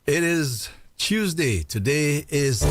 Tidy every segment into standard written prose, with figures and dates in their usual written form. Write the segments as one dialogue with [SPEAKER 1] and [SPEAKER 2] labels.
[SPEAKER 1] It is Tuesday. Today is the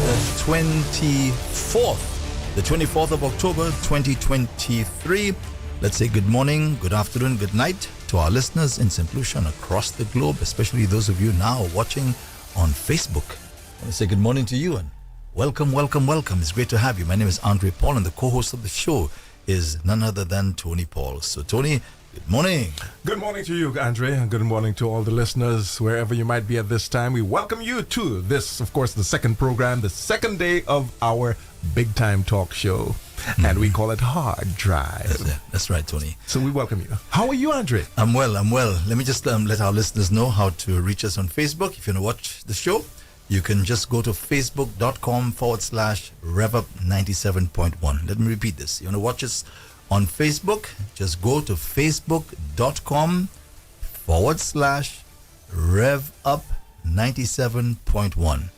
[SPEAKER 1] 24th of October, 2023. Let's say good morning, good afternoon, good night to our listeners in St. Lucia and across the globe, especially those of you now watching on Facebook. I want to say good morning to you and welcome. It's great to have you. My name is Andre Paul and the co-host of the show is none other than Tony Paul. So Tony, good morning.
[SPEAKER 2] Good morning to you, Andre, and good morning to all the listeners, wherever you might be at this time. We welcome you to this, of course, the second program, the second day of our big time talk show, and we call it Hard Drive.
[SPEAKER 1] That's right, Tony.
[SPEAKER 2] So we welcome you. How are you, Andre?
[SPEAKER 1] I'm well. Let me just let our listeners know how to reach us on Facebook. If you want to watch the show, you can just go to facebook.com/REV-UP 97.1. Let me repeat this. You want to watch us on Facebook, just go to facebook.com/REV-UP 97.1.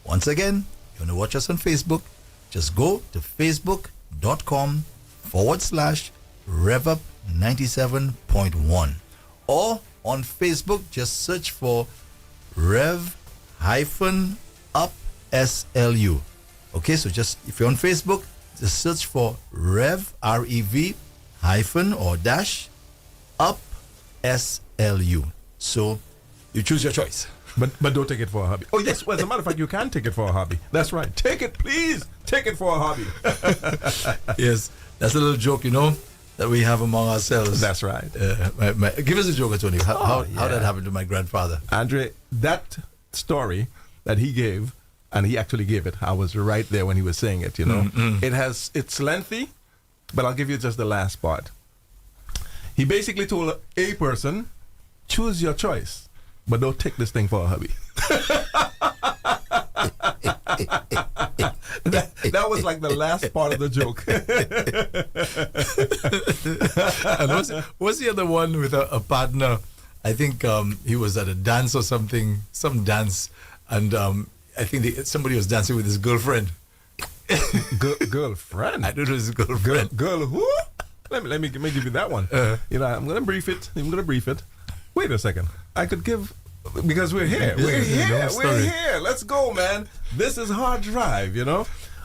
[SPEAKER 1] Once again, you want to watch us on Facebook, just go to facebook.com/REV-UP 97.1. Or on Facebook, just search for REV-UP SLU. Okay, so just if you're on Facebook, just search for REV, REV hyphen or dash up SLU. So you choose your choice.
[SPEAKER 2] But don't take it for a hobby. Oh, yes. Well, as a matter of fact, you can take it for a hobby. That's right. Take it, please. Take it for a hobby.
[SPEAKER 1] Yes. That's a little joke, that we have among ourselves.
[SPEAKER 2] That's right.
[SPEAKER 1] Give us a joke, Tony. How that happened to my grandfather.
[SPEAKER 2] Andre, that story that he gave, and he actually gave it, I was right there when he was saying it, It's lengthy, but I'll give you just the last part. He basically told a person, choose your choice, but don't take this thing for a hobby. that was like the last part of the joke.
[SPEAKER 1] And what's the other one with a partner? I think he was at a dance or something, some dance, and I think somebody was dancing with his girlfriend.
[SPEAKER 2] Girlfriend?
[SPEAKER 1] I don't know his girlfriend.
[SPEAKER 2] Girl who? Let me give you that one. I'm going to brief it. Wait a second. I could give, because we're here. We're here. Let's go, man. This is Hard Drive,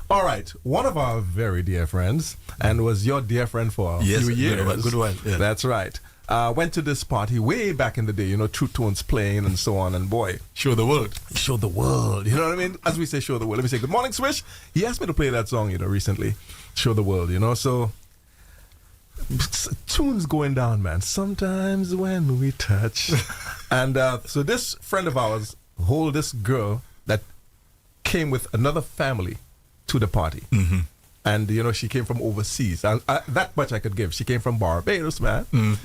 [SPEAKER 2] All right. One of our very dear friends, and was your dear friend for a few years.
[SPEAKER 1] Good one. Yeah.
[SPEAKER 2] That's right. Went to this party way back in the day, True Tones playing and so on, and boy.
[SPEAKER 1] Show the world.
[SPEAKER 2] Show the world. You know what I mean? As we say, show the world. Let me say, good morning, Swish. He asked me to play that song, recently. Show the world, So, tunes going down, man. Sometimes when we touch. And so this friend of ours hold this girl that came with another family to the party. Mm-hmm. And, she came from overseas. That much I could give. She came from Barbados, man. Mm.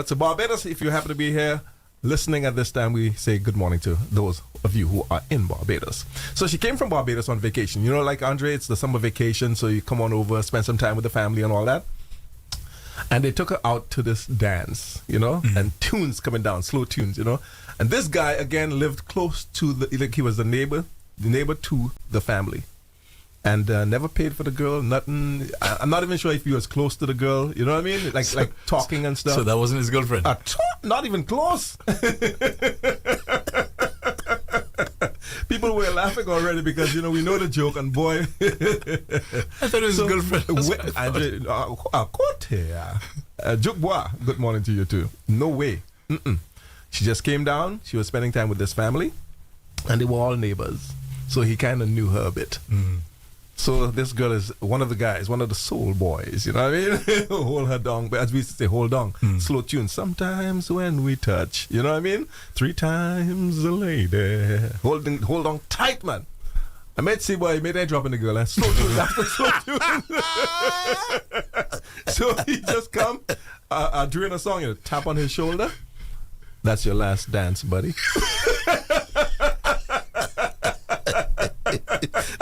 [SPEAKER 2] So Barbados, if you happen to be here listening at this time, we say good morning to those of you who are in Barbados. So she came from Barbados on vacation. Like Andre, it's the summer vacation, so you come on over, spend some time with the family and all that. And they took her out to this dance, and tunes coming down, slow tunes, And this guy, again, lived close to he was the neighbor to the family. And never paid for the girl, nothing. I'm not even sure if he was close to the girl, you know what I mean? Like talking and stuff.
[SPEAKER 1] So that wasn't his girlfriend?
[SPEAKER 2] Not even close. People were laughing already because, we know the joke, and boy.
[SPEAKER 1] I thought it was his girlfriend.
[SPEAKER 2] Jukbois, good morning to you too. No way. She just came down. She was spending time with this family, and they were all neighbors. So he kind of knew her a bit. Mm. So this girl is one of the guys, one of the soul boys, you know what I mean? Hold her down, but as we used to say, hold on. Slow tune. Sometimes when we touch, you know what I mean? 3 times a lady. Hold on tight, man. I made see boy, made that drop in the girl, and slow tune after slow tune. So he just come during a song, tap on his shoulder. That's your last dance, buddy.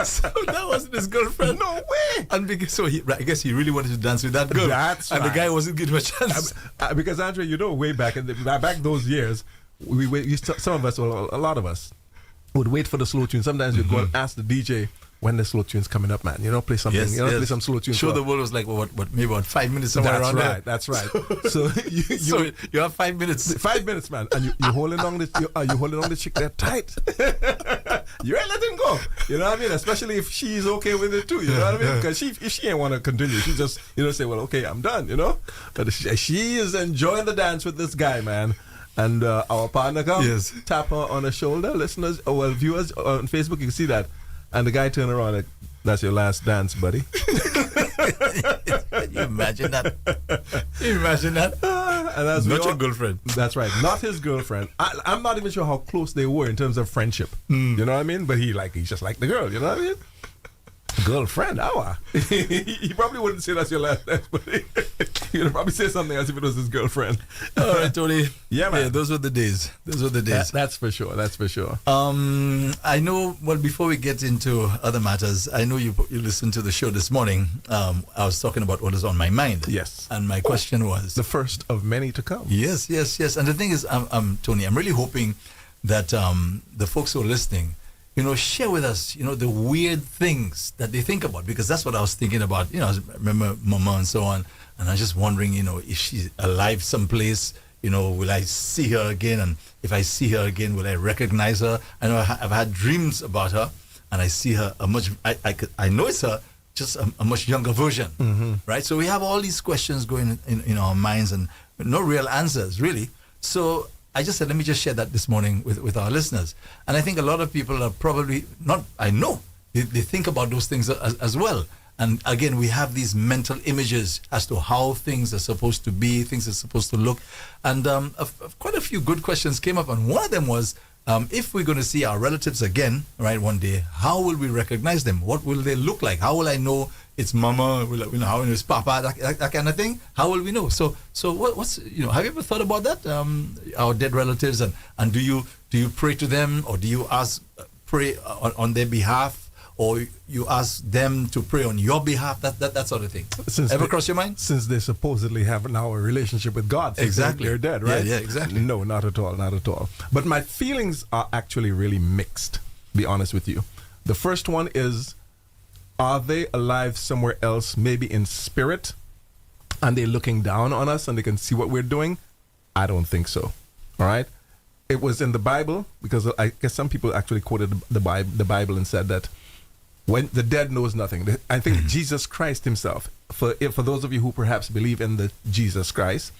[SPEAKER 1] So that wasn't his girlfriend?
[SPEAKER 2] No way!
[SPEAKER 1] And because I guess he really wanted to dance with that girl.
[SPEAKER 2] That's
[SPEAKER 1] and
[SPEAKER 2] right.
[SPEAKER 1] the guy wasn't giving him a chance.
[SPEAKER 2] Because Andre, way back back those years, some of us, or a lot of us, would wait for the slow tune. Sometimes we'd go and ask the DJ when the slow tune's coming up, man. Play something.
[SPEAKER 1] Yes,
[SPEAKER 2] play some slow tunes.
[SPEAKER 1] Sure, the world was like, maybe about 5 minutes somewhere
[SPEAKER 2] That's
[SPEAKER 1] around
[SPEAKER 2] right.
[SPEAKER 1] there.
[SPEAKER 2] That's right. So
[SPEAKER 1] you have 5 minutes.
[SPEAKER 2] 5 minutes, man, and you holding on you holding on the chick there tight. You ain't letting go. You know what I mean? Especially if she's okay with it too. You know what I mean? Because if she ain't want to continue, she just say, well, okay, I'm done. But she is enjoying the dance with this guy, man. And our partner comes, tap her on the shoulder. Listeners, viewers on Facebook, you can see that. And the guy turned around like, that's your last dance, buddy.
[SPEAKER 1] Can you imagine that?
[SPEAKER 2] And that's
[SPEAKER 1] not your girlfriend.
[SPEAKER 2] That's right. Not his girlfriend. I'm not even sure how close they were in terms of friendship. You know what I mean? But he just liked the girl. You know what I mean? Girlfriend, he probably wouldn't say that's your last dance, but he would probably say something else if it was his girlfriend.
[SPEAKER 1] All right, Tony.
[SPEAKER 2] Yeah, man.
[SPEAKER 1] Yeah, those were the days.
[SPEAKER 2] That's for sure.
[SPEAKER 1] I know. Well, before we get into other matters, I know you listened to the show this morning. I was talking about what is on my mind.
[SPEAKER 2] Yes.
[SPEAKER 1] And my question was
[SPEAKER 2] the first of many to come.
[SPEAKER 1] Yes. And the thing is, Tony, I'm really hoping that the folks who are listening, share with us, the weird things that they think about, because that's what I was thinking about. I remember Mama and so on, and I was just wondering, if she's alive someplace, will I see her again? And if I see her again, will I recognize her? I know I've had dreams about her, and I see her I know it's her, just a much younger version, right? So we have all these questions going in our minds and no real answers, really. So I just said, let me just share that this morning with our listeners. And I think a lot of people are probably not, I know, they think about those things as well. And again, we have these mental images as to how things are supposed to be, things are supposed to look. And quite a few good questions came up. And one of them was, if we're going to see our relatives again, right, one day, how will we recognize them? What will they look like? How will I know it's Mama? How will I know it's Papa? That kind of thing. How will we know? So what's have you ever thought about that? Our dead relatives, and do you pray to them, or do you pray on their behalf, or you ask them to pray on your behalf? That sort of thing. Ever cross your mind?
[SPEAKER 2] Since they supposedly have now a relationship with God.
[SPEAKER 1] Exactly.
[SPEAKER 2] They're dead, right?
[SPEAKER 1] Yeah, exactly.
[SPEAKER 2] No, not at all. But my feelings are actually really mixed, to be honest with you. The first one is, are they alive somewhere else, maybe in spirit, and they're looking down on us and they can see what we're doing? I don't think so. All right? It was in the Bible, because I guess some people actually quoted the Bible and said that when the dead knows nothing. I think Jesus Christ himself, for those of you who perhaps believe in the Jesus Christ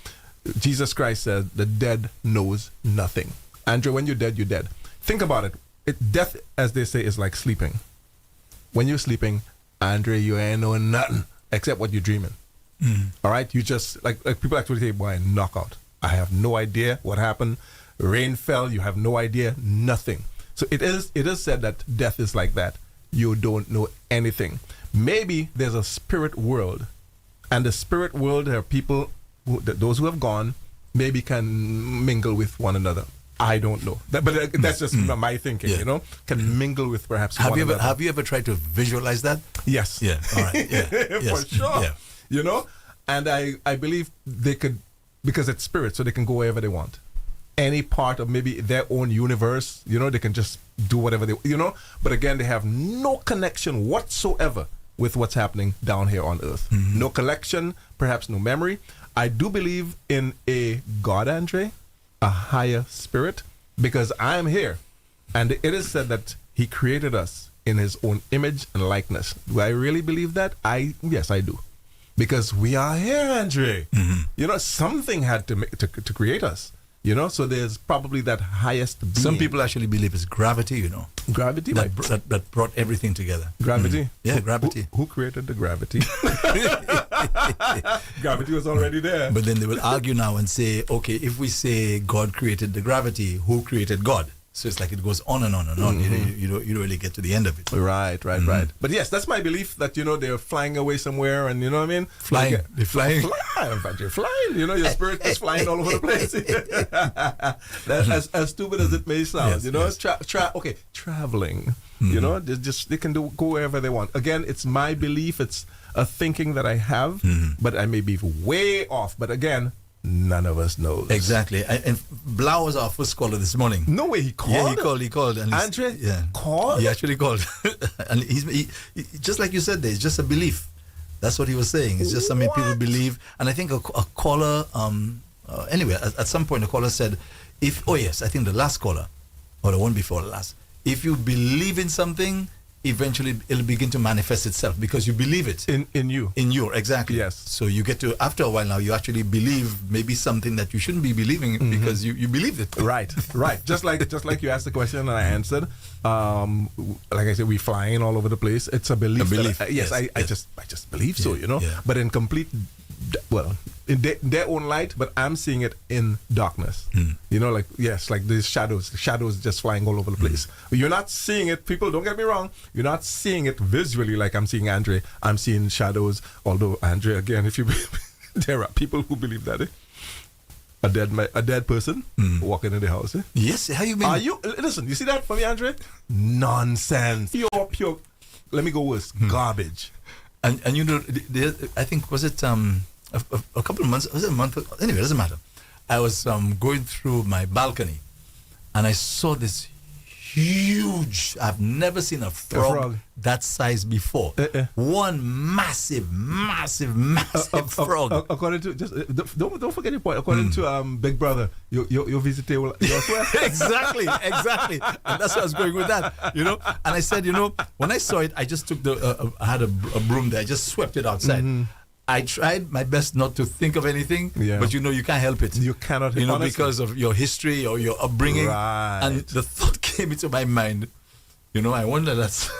[SPEAKER 2] said the dead knows nothing. Andrew, when you're dead, you're dead. Think about it. Death, as they say, is like sleeping. When you're sleeping, Andre, you ain't knowing nothing except what you're dreaming. All right? You just, like people actually say, boy, knockout. I have no idea what happened. Rain fell. You have no idea. Nothing. So it is said that death is like that. You don't know anything. Maybe there's a spirit world. And the spirit world, there are people, those who have gone, maybe can mingle with one another. I don't know. But that's just my thinking, can mingle with perhaps one another.
[SPEAKER 1] Have you ever tried to visualize that?
[SPEAKER 2] Yes.
[SPEAKER 1] Yeah. All right. Yeah.
[SPEAKER 2] For sure.
[SPEAKER 1] Yeah.
[SPEAKER 2] And I believe they could, because it's spirit, so they can go wherever they want. Any part of maybe their own universe, they can just do whatever they, But again, they have no connection whatsoever with what's happening down here on earth. No connection, perhaps no memory. I do believe in a God, Andre, a higher spirit, because I am here. And it is said that he created us in his own image and likeness. Do I really believe that? Yes, I do. Because we are here, Andre. Something had to create us. So there's probably that highest being.
[SPEAKER 1] Some people actually believe it's gravity,
[SPEAKER 2] Gravity?
[SPEAKER 1] That brought everything together.
[SPEAKER 2] Gravity?
[SPEAKER 1] Yeah, gravity.
[SPEAKER 2] Who created the gravity? Gravity was already there.
[SPEAKER 1] But then they will argue now and say, okay, if we say God created the gravity, who created God? So it's like it goes on and on and on. You don't really get to the end of it.
[SPEAKER 2] Right. But yes, that's my belief that, they're flying away somewhere and, you know what I mean?
[SPEAKER 1] Flying. They're flying.
[SPEAKER 2] In fact, you're flying. Your spirit is flying all over the place. As stupid as it may sound,
[SPEAKER 1] Yes.
[SPEAKER 2] Traveling. They can go wherever they want. Again, it's my belief. It's a thinking that I have, but I may be way off. But again, none of us knows.
[SPEAKER 1] Exactly. And Blau was our first caller this morning.
[SPEAKER 2] No way, he called?
[SPEAKER 1] Yeah, he called. And
[SPEAKER 2] Andre
[SPEAKER 1] called? He actually called. And he, just like you said there, it's just a belief. That's what he was saying. It's just something people believe. And I think a caller, anyway, at some point a caller said, I think the last caller, or the one before the last, if you believe in something, eventually it'll begin to manifest itself because you believe it.
[SPEAKER 2] In you.
[SPEAKER 1] In you, exactly.
[SPEAKER 2] Yes.
[SPEAKER 1] So you get to, after a while now, you actually believe maybe something that you shouldn't be believing because you believed it.
[SPEAKER 2] Right. Just like you asked the question and I answered. Like I said, we're flying all over the place. It's a belief.
[SPEAKER 1] Yes.
[SPEAKER 2] I just believe so,
[SPEAKER 1] Yeah.
[SPEAKER 2] But in complete, in their own light, but I'm seeing it in darkness. Like these shadows just flying all over the place. You're not seeing it, people, don't get me wrong, you're not seeing it visually like I'm seeing Andre. I'm seeing shadows, although Andre, again, if you there are people who believe that, a dead person walking in the house.
[SPEAKER 1] Yes, how you mean?
[SPEAKER 2] Listen, you see that for me, Andre? Nonsense. Pure, let me go worse, garbage.
[SPEAKER 1] And I think, was it a couple of months, was it a month? Anyway, it doesn't matter. I was going through my balcony and I saw this huge, I've never seen a frog that size before. One massive frog.
[SPEAKER 2] According to, don't forget your point, according to Big Brother, your visit table.
[SPEAKER 1] Exactly. And that's why I was going with that, And I said, when I saw it, I just took I had a broom there, I just swept it outside. I tried my best not to think of anything, but you can't help it.
[SPEAKER 2] You cannot, honestly.
[SPEAKER 1] Because of your history or your upbringing.
[SPEAKER 2] Right.
[SPEAKER 1] And the thought came into my mind, I wonder that's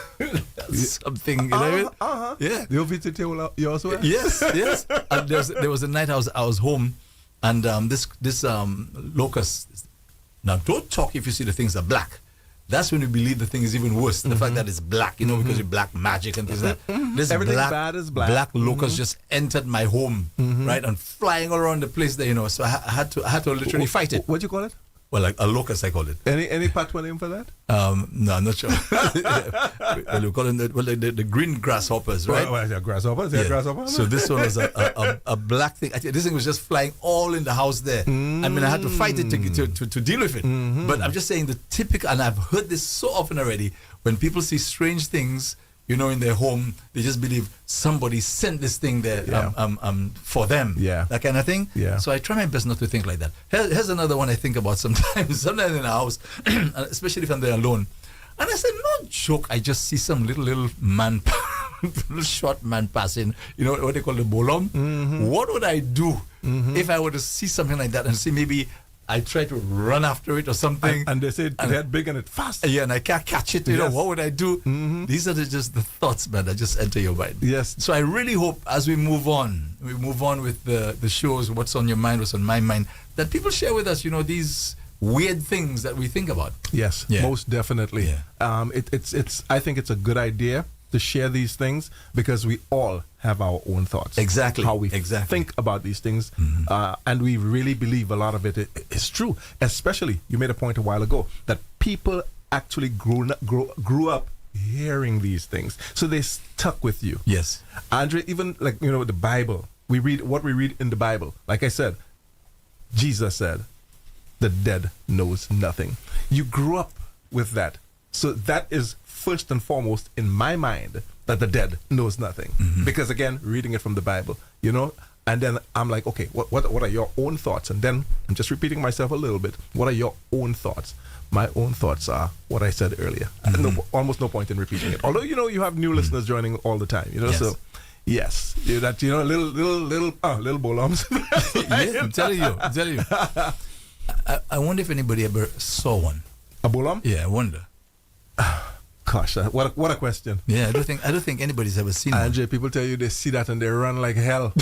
[SPEAKER 1] something, Yeah.
[SPEAKER 2] Your visit table, you also?
[SPEAKER 1] Yes. And there was a night I was home, and this locust. Now, don't talk if you see the things are black. That's when you believe the thing is even worse. The fact that it's black, because of black magic and things like that. This
[SPEAKER 2] everything bad is black.
[SPEAKER 1] Black locust just entered my home, right, and flying all around the place there, So I had to literally fight it.
[SPEAKER 2] What do you call it?
[SPEAKER 1] Well, like a locust, I call it.
[SPEAKER 2] Any patois name for that?
[SPEAKER 1] No, I'm not sure. Well, we call them the green grasshoppers, right?
[SPEAKER 2] Well, grasshoppers. Yeah, grasshoppers.
[SPEAKER 1] So this one was a black thing. This thing was just flying all in the house there. I mean, I had to fight it to deal with it. But I'm just saying the typical, and I've heard this so often already. When people see strange things, in their home, they just believe somebody sent this thing there for them.
[SPEAKER 2] Yeah.
[SPEAKER 1] That kind of thing.
[SPEAKER 2] Yeah.
[SPEAKER 1] So I try my best not to think like that. Here's another one I think about sometimes. Sometimes in the house, especially if I'm there alone. And I said, no joke, I just see some little man, little short man passing, what they call the bolom. What would I do if I were to see something like that and see maybe I try to run after it or something.
[SPEAKER 2] And they say they're big and it's fast.
[SPEAKER 1] Yeah, and I can't catch it. What would I do? These are just the thoughts, man, that just enter your mind.
[SPEAKER 2] Yes.
[SPEAKER 1] So I really hope as we move on with the shows, what's on your mind, what's on my mind, that people share with us, these weird things that we think about.
[SPEAKER 2] Yes, most definitely.
[SPEAKER 1] Yeah.
[SPEAKER 2] I think it's a good idea to share these things because we all have our own thoughts.
[SPEAKER 1] Exactly.
[SPEAKER 2] How we think about these things. And we really believe a lot of it is true. Especially, you made a point a while ago, that people actually grew up hearing these things. So they stuck with you.
[SPEAKER 1] Yes.
[SPEAKER 2] Andre, even like, the Bible, we read what we read in the Bible. Like I said, Jesus said, the dead knows nothing. You grew up with that. So that is first and foremost in my mind, that the dead knows nothing. Because again, reading it from the Bible, and then I'm like, okay, what are your own thoughts? And then I'm just repeating myself a little bit. What are your own thoughts? My own thoughts are what I said earlier. Almost no point in repeating it. Although, you have new listeners joining all the time,
[SPEAKER 1] Yes.
[SPEAKER 2] So yes, that, little bolums.
[SPEAKER 1] Yeah, I'm telling you. I wonder if anybody ever saw one.
[SPEAKER 2] A bolum?
[SPEAKER 1] Yeah, I wonder.
[SPEAKER 2] Gosh, what a question.
[SPEAKER 1] Yeah, I don't think anybody's ever seen one.
[SPEAKER 2] Andre, people tell you they see that and they run like hell.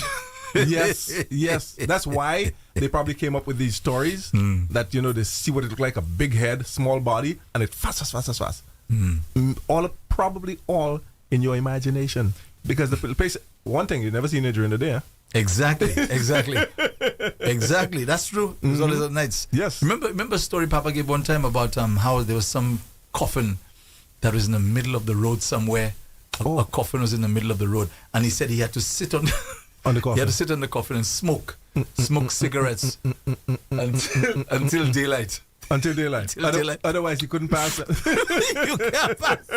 [SPEAKER 2] Yes. That's why they probably came up with these stories that, they see what it look like, a big head, small body, and it fast. Probably all in your imagination. Because the place, one thing, you've never seen it during the day. Huh?
[SPEAKER 1] Exactly. That's true. It was always at nights.
[SPEAKER 2] Yes.
[SPEAKER 1] Remember a story Papa gave one time about how there was some coffin that was in the middle of the road somewhere. A coffin was in the middle of the road, and he said he had to sit on
[SPEAKER 2] On the
[SPEAKER 1] He
[SPEAKER 2] coffin.
[SPEAKER 1] had to sit on the coffin and smoke cigarettes until daylight.
[SPEAKER 2] Until daylight.
[SPEAKER 1] Until daylight.
[SPEAKER 2] Otherwise, you couldn't pass it.
[SPEAKER 1] You can't pass.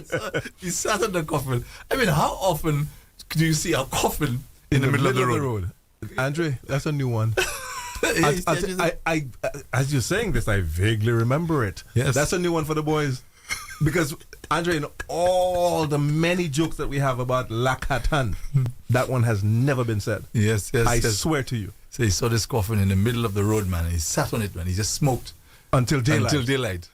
[SPEAKER 1] So he sat on the coffin. I mean, how often do you see a coffin in the middle of the road?
[SPEAKER 2] Andre, that's a new one.
[SPEAKER 1] He said,
[SPEAKER 2] As you're saying this, I vaguely remember it.
[SPEAKER 1] Yes.
[SPEAKER 2] That's a new one for the boys. Because, Andre, in all the many jokes that we have about Lakatan, that one has never been said.
[SPEAKER 1] yes.
[SPEAKER 2] I swear to you.
[SPEAKER 1] So he saw this coffin in the middle of the road, man. And he sat on it, man. He just smoked
[SPEAKER 2] Until daylight.
[SPEAKER 1] until daylight.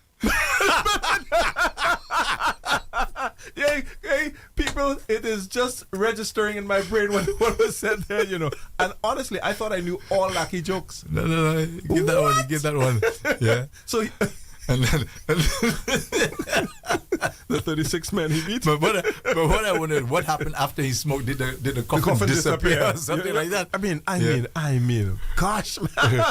[SPEAKER 2] Hey, people, it is just registering in my brain what was said there, you know. And honestly, I thought I knew all Lucky jokes.
[SPEAKER 1] No. Give that one. Give that one. Yeah.
[SPEAKER 2] So
[SPEAKER 1] And then,
[SPEAKER 2] the 36 men he beat.
[SPEAKER 1] but what I wondered, what happened after he smoked? Did the coffin, disappear or something like that?
[SPEAKER 2] I mean, gosh, man.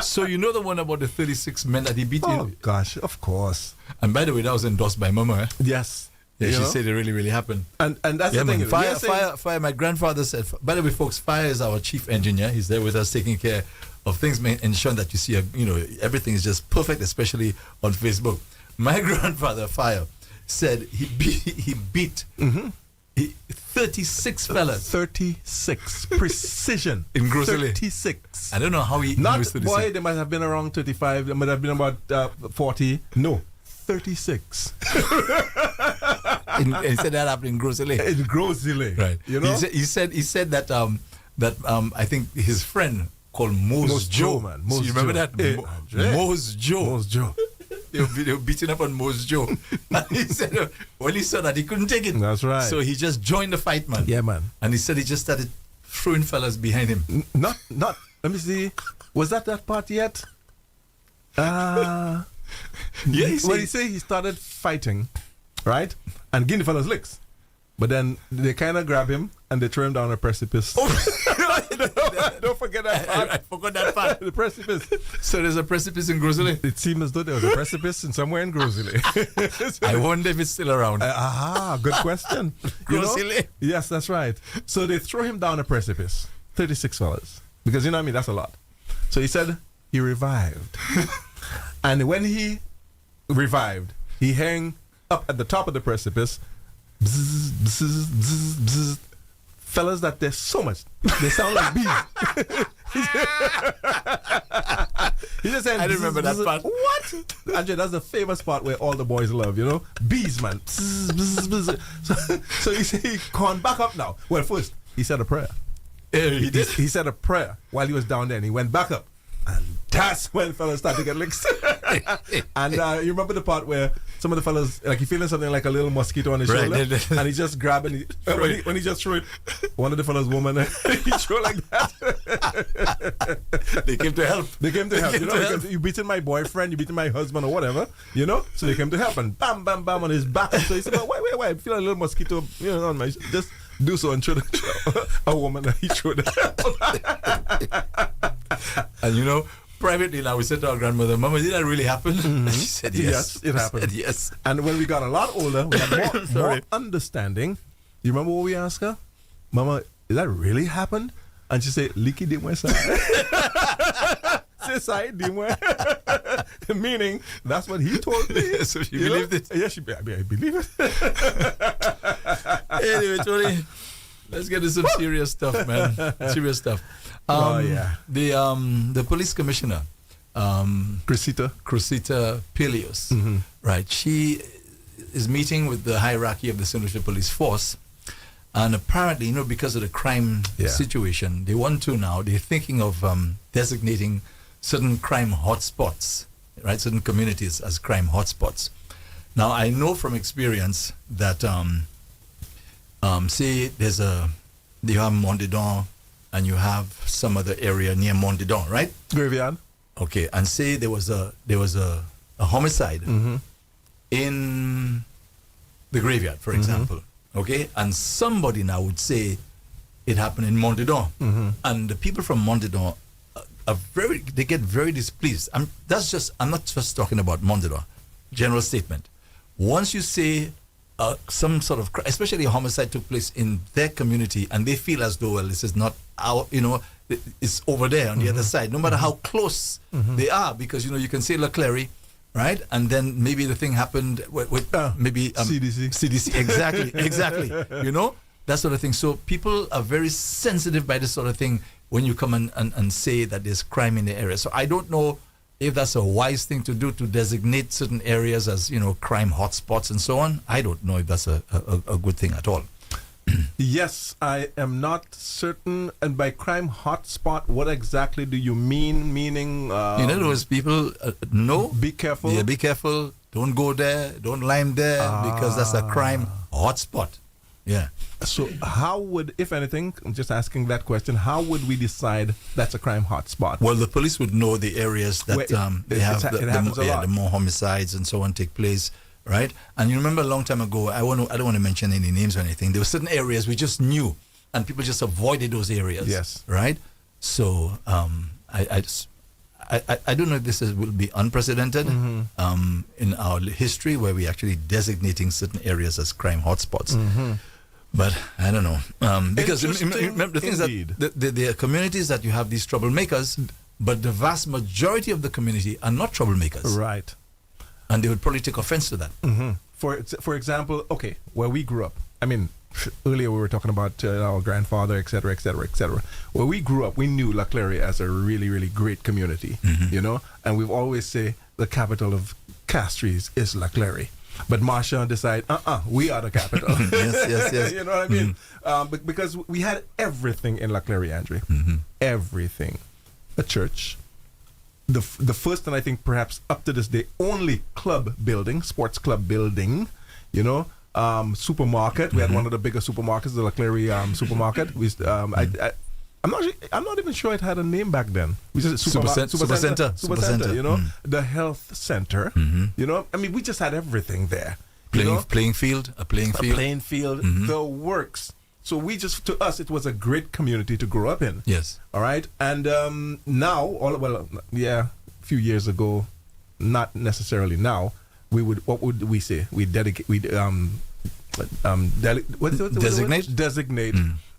[SPEAKER 1] So you know the one about the 36 men that he beat?
[SPEAKER 2] Oh, gosh, of course.
[SPEAKER 1] And by the way, that was endorsed by Mama. Eh?
[SPEAKER 2] Yes.
[SPEAKER 1] Yeah,
[SPEAKER 2] You
[SPEAKER 1] she
[SPEAKER 2] know?
[SPEAKER 1] said it really happened.
[SPEAKER 2] And that's
[SPEAKER 1] Yeah,
[SPEAKER 2] the thing.
[SPEAKER 1] man.
[SPEAKER 2] We are
[SPEAKER 1] Fire. My grandfather said. By the way, folks, Fire is our chief engineer. He's there with us, taking care of things, ensuring that you see, everything is just perfect, especially on Facebook. My grandfather, Fire, said he beat 36 fellas
[SPEAKER 2] 36 precision
[SPEAKER 1] in Grosselet.
[SPEAKER 2] 36.
[SPEAKER 1] I don't know how he
[SPEAKER 2] Not
[SPEAKER 1] was 36.
[SPEAKER 2] boy, they might have been around 35. They might have been about 40. No, 36
[SPEAKER 1] And he said that happened in Grosselet.
[SPEAKER 2] in Grosselet.
[SPEAKER 1] Right.
[SPEAKER 2] You know,
[SPEAKER 1] He said that I think his friend called Mose Joe.
[SPEAKER 2] Man.
[SPEAKER 1] So you remember that? Mose Joe.
[SPEAKER 2] Mose Joe.
[SPEAKER 1] They were beating up on Mose Joe. And he said when he saw that, he couldn't take it.
[SPEAKER 2] That's right.
[SPEAKER 1] So he just joined the fight, man.
[SPEAKER 2] Yeah, man.
[SPEAKER 1] And he said he just started throwing fellas behind him.
[SPEAKER 2] Not. Let me see. Was that part yet?
[SPEAKER 1] Yeah,
[SPEAKER 2] He say he started fighting, right? And giving the fellas licks. But then they kind of grab him and they throw him down a precipice. Don't forget that part.
[SPEAKER 1] I forgot that part.
[SPEAKER 2] The precipice.
[SPEAKER 1] So there's a precipice in Grosselet.
[SPEAKER 2] It seemed as though there was a precipice in somewhere in Grosselet.
[SPEAKER 1] I wonder if it's still around.
[SPEAKER 2] Good question. You know?
[SPEAKER 1] Grosselet.
[SPEAKER 2] Yes, that's right. So they throw him down a precipice. 36 fellas. Because you know what I mean? That's a lot. So he said he revived. And when he revived, he hung up at the top of the precipice. Bzz, bzz, bzz, bzz. Fellas, that there's so much. They sound like bees. He just said,
[SPEAKER 1] I didn't remember that part.
[SPEAKER 2] What? Andre, that's the famous part where all the boys love, you know? Bees, man. Bzz, bzz, bzz. So he said he gone back up now. Well, first, he said a prayer.
[SPEAKER 1] Yeah, he did.
[SPEAKER 2] He said a prayer while he was down there and he went back up. And that's when fellas started to get licks. And you remember the part where some of the fellas, like, he feeling something like a little mosquito on his shoulder, and he just grabbed and when he just threw it, one of the fellas' woman, he threw like that.
[SPEAKER 1] They came to help.
[SPEAKER 2] They came to help, you know, because you beating my boyfriend, you beating my husband or whatever, you know. So they came to help and bam, bam, bam on his back. So he said, "Oh, wait, I feel a little mosquito, you know, on my just do so and throw a woman that he threw it.
[SPEAKER 1] And you know, privately now we said to our grandmother, "Mama, did that really happen?" And she said, "Yes,
[SPEAKER 2] it happened."
[SPEAKER 1] Said, yes.
[SPEAKER 2] And when we got a lot older, we had more understanding. You remember what we asked her? "Mama, did that really happen?" And she said, "Liki di moi sa." Say sai di moi. Meaning, that's what he told me.
[SPEAKER 1] So she believed it.
[SPEAKER 2] Yeah, I believe it.
[SPEAKER 1] Anyway, Tony, let's get to some serious stuff, man. Serious stuff. The police commissioner,
[SPEAKER 2] Cressida
[SPEAKER 1] Peleus, right? She is meeting with the hierarchy of the St. Lucia Police Force, and apparently, you know, because of the crime situation, they're thinking of designating certain crime hotspots, right? Certain communities as crime hotspots. Now, I know from experience that, say, you have Mondedon, and you have some other area near Mondedon, right?
[SPEAKER 2] Graveyard.
[SPEAKER 1] Okay, and say there was a homicide in the graveyard, for example. Okay, and somebody now would say it happened in Mondedon, and the people from Mondedon they get very displeased. I'm not just talking about Mondedon. General statement. Once you say some sort of, especially a homicide took place in their community, and they feel as though, well, this is not our, it's over there on the other side, no matter how close they are, because, you can say Leclerc, right? And then maybe the thing happened with maybe CDC. Exactly. That sort of thing. So people are very sensitive by this sort of thing when you come and say that there's crime in the area. So I don't know if that's a wise thing to do, to designate certain areas as, crime hotspots and so on. I don't know if that's a good thing at all.
[SPEAKER 2] Yes, I am not certain. And by crime hotspot, what exactly do you mean? Meaning,
[SPEAKER 1] in other words, people know.
[SPEAKER 2] Be careful.
[SPEAKER 1] Yeah, be careful. Don't go there. Don't lime there because that's a crime hotspot. Yeah.
[SPEAKER 2] So how would, if anything, I'm just asking that question, how would we decide that's a crime hotspot?
[SPEAKER 1] Well, the police would know the areas that they have the more homicides and so on take place, right? And you remember a long time ago, I don't want to mention any names or anything, there were certain areas we just knew and people just avoided those areas.
[SPEAKER 2] Yes.
[SPEAKER 1] Right? So I don't know if this will be unprecedented in our history where we're actually designating certain areas as crime hotspots. But I don't know. Because remember, the thing is that there are communities that you have these troublemakers, but the vast majority of the community are not troublemakers.
[SPEAKER 2] Right.
[SPEAKER 1] And they would probably take offense to that.
[SPEAKER 2] For example, okay, where we grew up, I mean, earlier we were talking about our grandfather, et cetera, et cetera, et cetera. Where we grew up, we knew Leclerc as a really, really great community, and we've always say the capital of Castries is Leclerc. But Marshall decided, we are the capital.
[SPEAKER 1] yes.
[SPEAKER 2] You know what I mean? Because we had everything in Leclerc, Andre. Everything. A church. The first, and I think perhaps up to this day, only club building, sports club building, supermarket. We had one of the bigger supermarkets, the Leclerc supermarket. I'm not even sure it had a name back then. We just
[SPEAKER 1] Super Center.
[SPEAKER 2] The health center. I mean, we just had everything there.
[SPEAKER 1] Playing field.
[SPEAKER 2] The works. So to us, it was a great community to grow up in.
[SPEAKER 1] Yes.
[SPEAKER 2] All right. And now, a few years ago, not necessarily now, what would we say? We dedicate.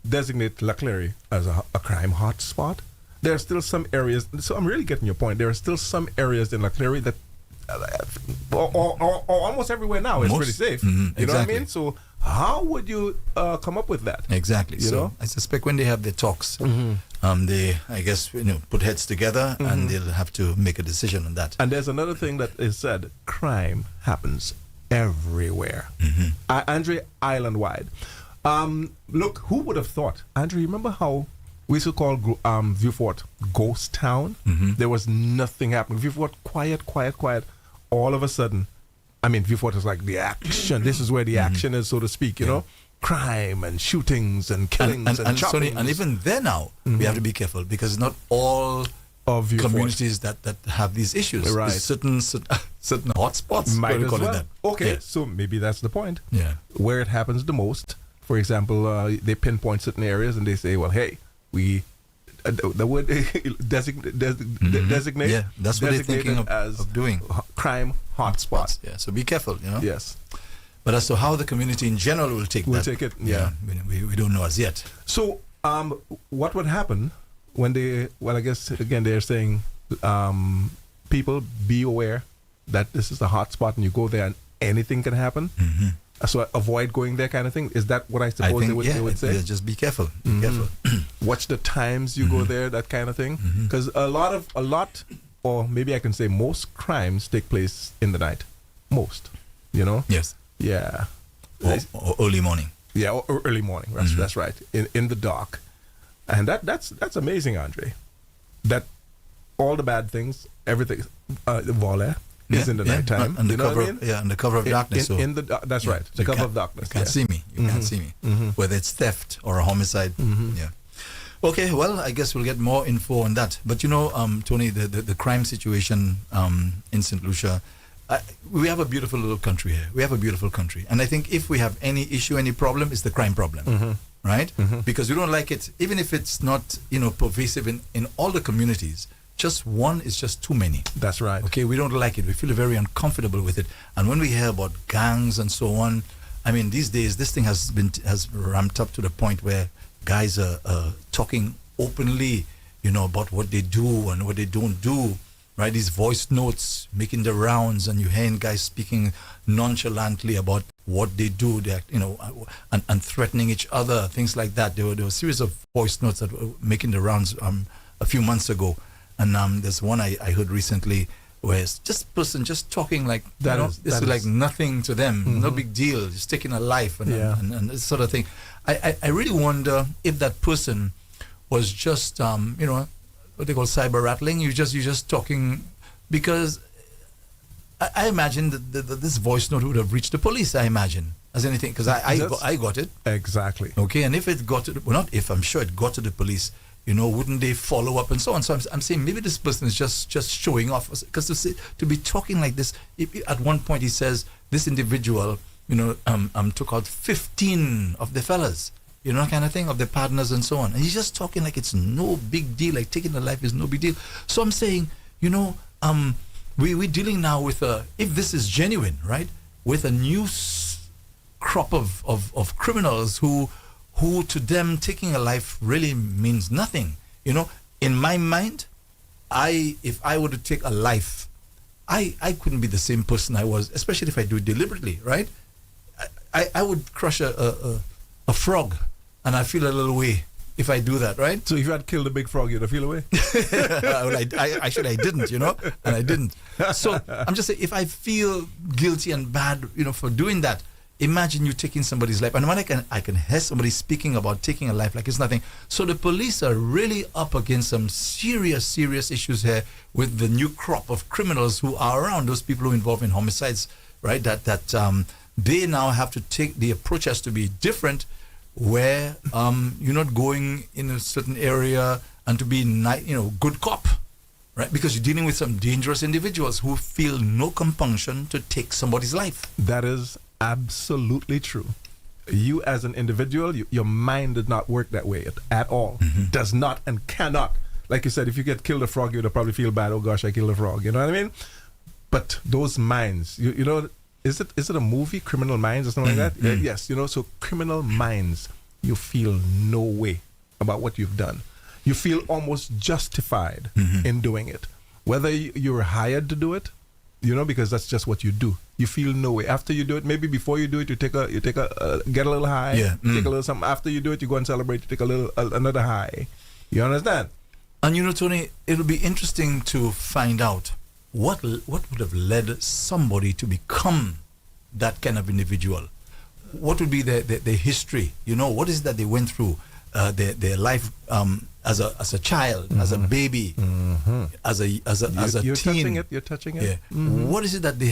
[SPEAKER 2] Designate Leclerc as a crime hotspot. There are still some areas. So I'm really getting your point. There are still some areas in Leclerc that, or almost everywhere now, is pretty safe. You know what I mean? So how would you come up with that?
[SPEAKER 1] Exactly. So I suspect when they have their talks, they, I guess, put heads together and they'll have to make a decision on that.
[SPEAKER 2] And there's another thing that is said: crime happens everywhere. Andre, island-wide. Look, who would have thought? Andrew, remember how we used to call Vieux Fort ghost town? There was nothing happening. Vieux Fort, quiet. All of a sudden, I mean, Vieux Fort is like the action. This is where the action is, so to speak, you know? Crime and shootings and killings and choppings.
[SPEAKER 1] And even there now, we have to be careful because not all
[SPEAKER 2] of
[SPEAKER 1] communities that have these issues.
[SPEAKER 2] Right.
[SPEAKER 1] There's certain hotspots.
[SPEAKER 2] Might as well.
[SPEAKER 1] That.
[SPEAKER 2] Okay,
[SPEAKER 1] yeah.
[SPEAKER 2] So maybe that's the point.
[SPEAKER 1] Yeah.
[SPEAKER 2] Where it happens the most. For example, they pinpoint certain areas and they say, well, hey, we, the word designate.
[SPEAKER 1] Yeah, that's what they're thinking of doing.
[SPEAKER 2] Crime hotspots.
[SPEAKER 1] Yeah, so be carful,
[SPEAKER 2] Yes.
[SPEAKER 1] But as to how the community in general will take that.
[SPEAKER 2] We'll take it, yeah.
[SPEAKER 1] We don't know as yet.
[SPEAKER 2] So, what would happen when they, well, I guess, again, they're saying, people be aware that this is a hotspot and you go there and anything can happen? So avoid going there, kind of thing. Is that what I suppose they would say?
[SPEAKER 1] Yeah, just be careful. Be careful.
[SPEAKER 2] Watch the times you go there, that kind of thing. Because a lot, or maybe I can say most crimes take place in the night. Most,
[SPEAKER 1] Yes.
[SPEAKER 2] Yeah.
[SPEAKER 1] Or early morning.
[SPEAKER 2] Yeah, or early morning. That's right. In the dark, and that's amazing, Andre. That all the bad things, everything, voila. Is in the nighttime.
[SPEAKER 1] And the cover, and the cover of darkness.
[SPEAKER 2] That's right. The cover of darkness.
[SPEAKER 1] You can't see me. You can't see me. Whether it's theft or a homicide. Yeah. Okay, well, I guess we'll get more info on that. But Tony, the crime situation in St. Lucia, we have a beautiful little country here. We have a beautiful country. And I think if we have any issue, any problem, it's the crime problem. Right? Because we don't like it, even if it's not, pervasive in all the communities. Just one is just too many.
[SPEAKER 2] That's right.
[SPEAKER 1] Okay, we don't like it. We feel very uncomfortable with it. And when we hear about gangs and so on, I mean, these days, this thing has ramped up to the point where guys are talking openly, about what they do and what they don't do, right? These voice notes making the rounds, and you're hearing guys speaking nonchalantly about what they do, and threatening each other, things like that. There were a series of voice notes that were making the rounds a few months ago, and there's one I heard recently where it's just a person just talking like this is like nothing to them, no big deal, just taking a life and this sort of thing. I really wonder if that person was just what they call cyber rattling. You just talking, because I imagine that this voice note would have reached the police. I imagine as anything, because I got it
[SPEAKER 2] exactly.
[SPEAKER 1] Okay, and if it got to I'm sure it got to the police. Wouldn't they follow up and so on? So I'm saying maybe this person is just showing off, because to be talking like this. At one point he says this individual, took out 15 of the fellas, kind of thing, of the partners and so on, and he's just talking like it's no big deal, like taking a life is no big deal. So I'm saying, we're dealing now with if this is genuine, right, with a new crop of criminals who to them taking a life really means nothing. In my mind, if I were to take a life, I couldn't be the same person I was, especially if I do it deliberately, right? I would crush a frog, and I feel a little way if I do that, right?
[SPEAKER 2] So if you had killed a big frog, you'd feel away?
[SPEAKER 1] Well, actually I didn't, and I didn't. So I'm just saying, if I feel guilty and bad, for doing that, imagine you taking somebody's life. And when I can hear somebody speaking about taking a life like it's nothing. So the police are really up against some serious issues here with the new crop of criminals who are around, those people who are involved in homicides, right? That they now have to take, the approach has to be different, where you're not going in a certain area and to be good cop, right? Because you're dealing with some dangerous individuals who feel no compunction to take somebody's life.
[SPEAKER 2] That is absolutely true. You as an individual, your mind does not work that way at all. Does not and cannot. Like you said, if you get killed a frog, you'd probably feel bad. Oh gosh, I killed a frog. You know what I mean? But those minds, is it a movie, Criminal Minds or something like that? Yes, so Criminal Minds, you feel no way about what you've done. You feel almost justified in doing it. Whether you're hired to do it, because that's just what you do. You feel no way. After you do it, maybe before you do it, you take a get a little high, take a little something. After you do it, you go and celebrate. You take another high. You understand?
[SPEAKER 1] And Tony, it'll be interesting to find out what would have led somebody to become that kind of individual. What would be their history? What is it that they went through? Their life as a child, as a baby, as a teen.
[SPEAKER 2] You're touching it.
[SPEAKER 1] Yeah. What is it that they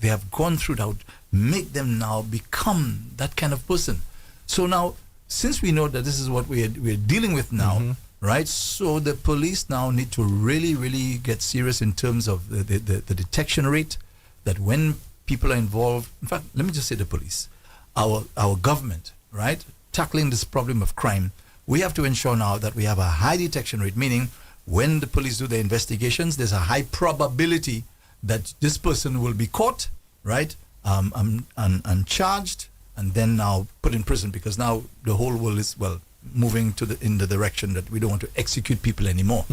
[SPEAKER 1] have gone through that would make them now become that kind of person? So now, since we know that this is what we're dealing with now, right? So the police now need to really get serious in terms of the detection rate. That when people are involved, in fact, let me just say the police, our government, right, tackling this problem of crime. We have to ensure now that we have a high detection rate, meaning when the police do their investigations, there's a high probability that this person will be caught, right, and charged, and then now put in prison, because now the whole world is, moving in the direction that we don't want to execute people anymore,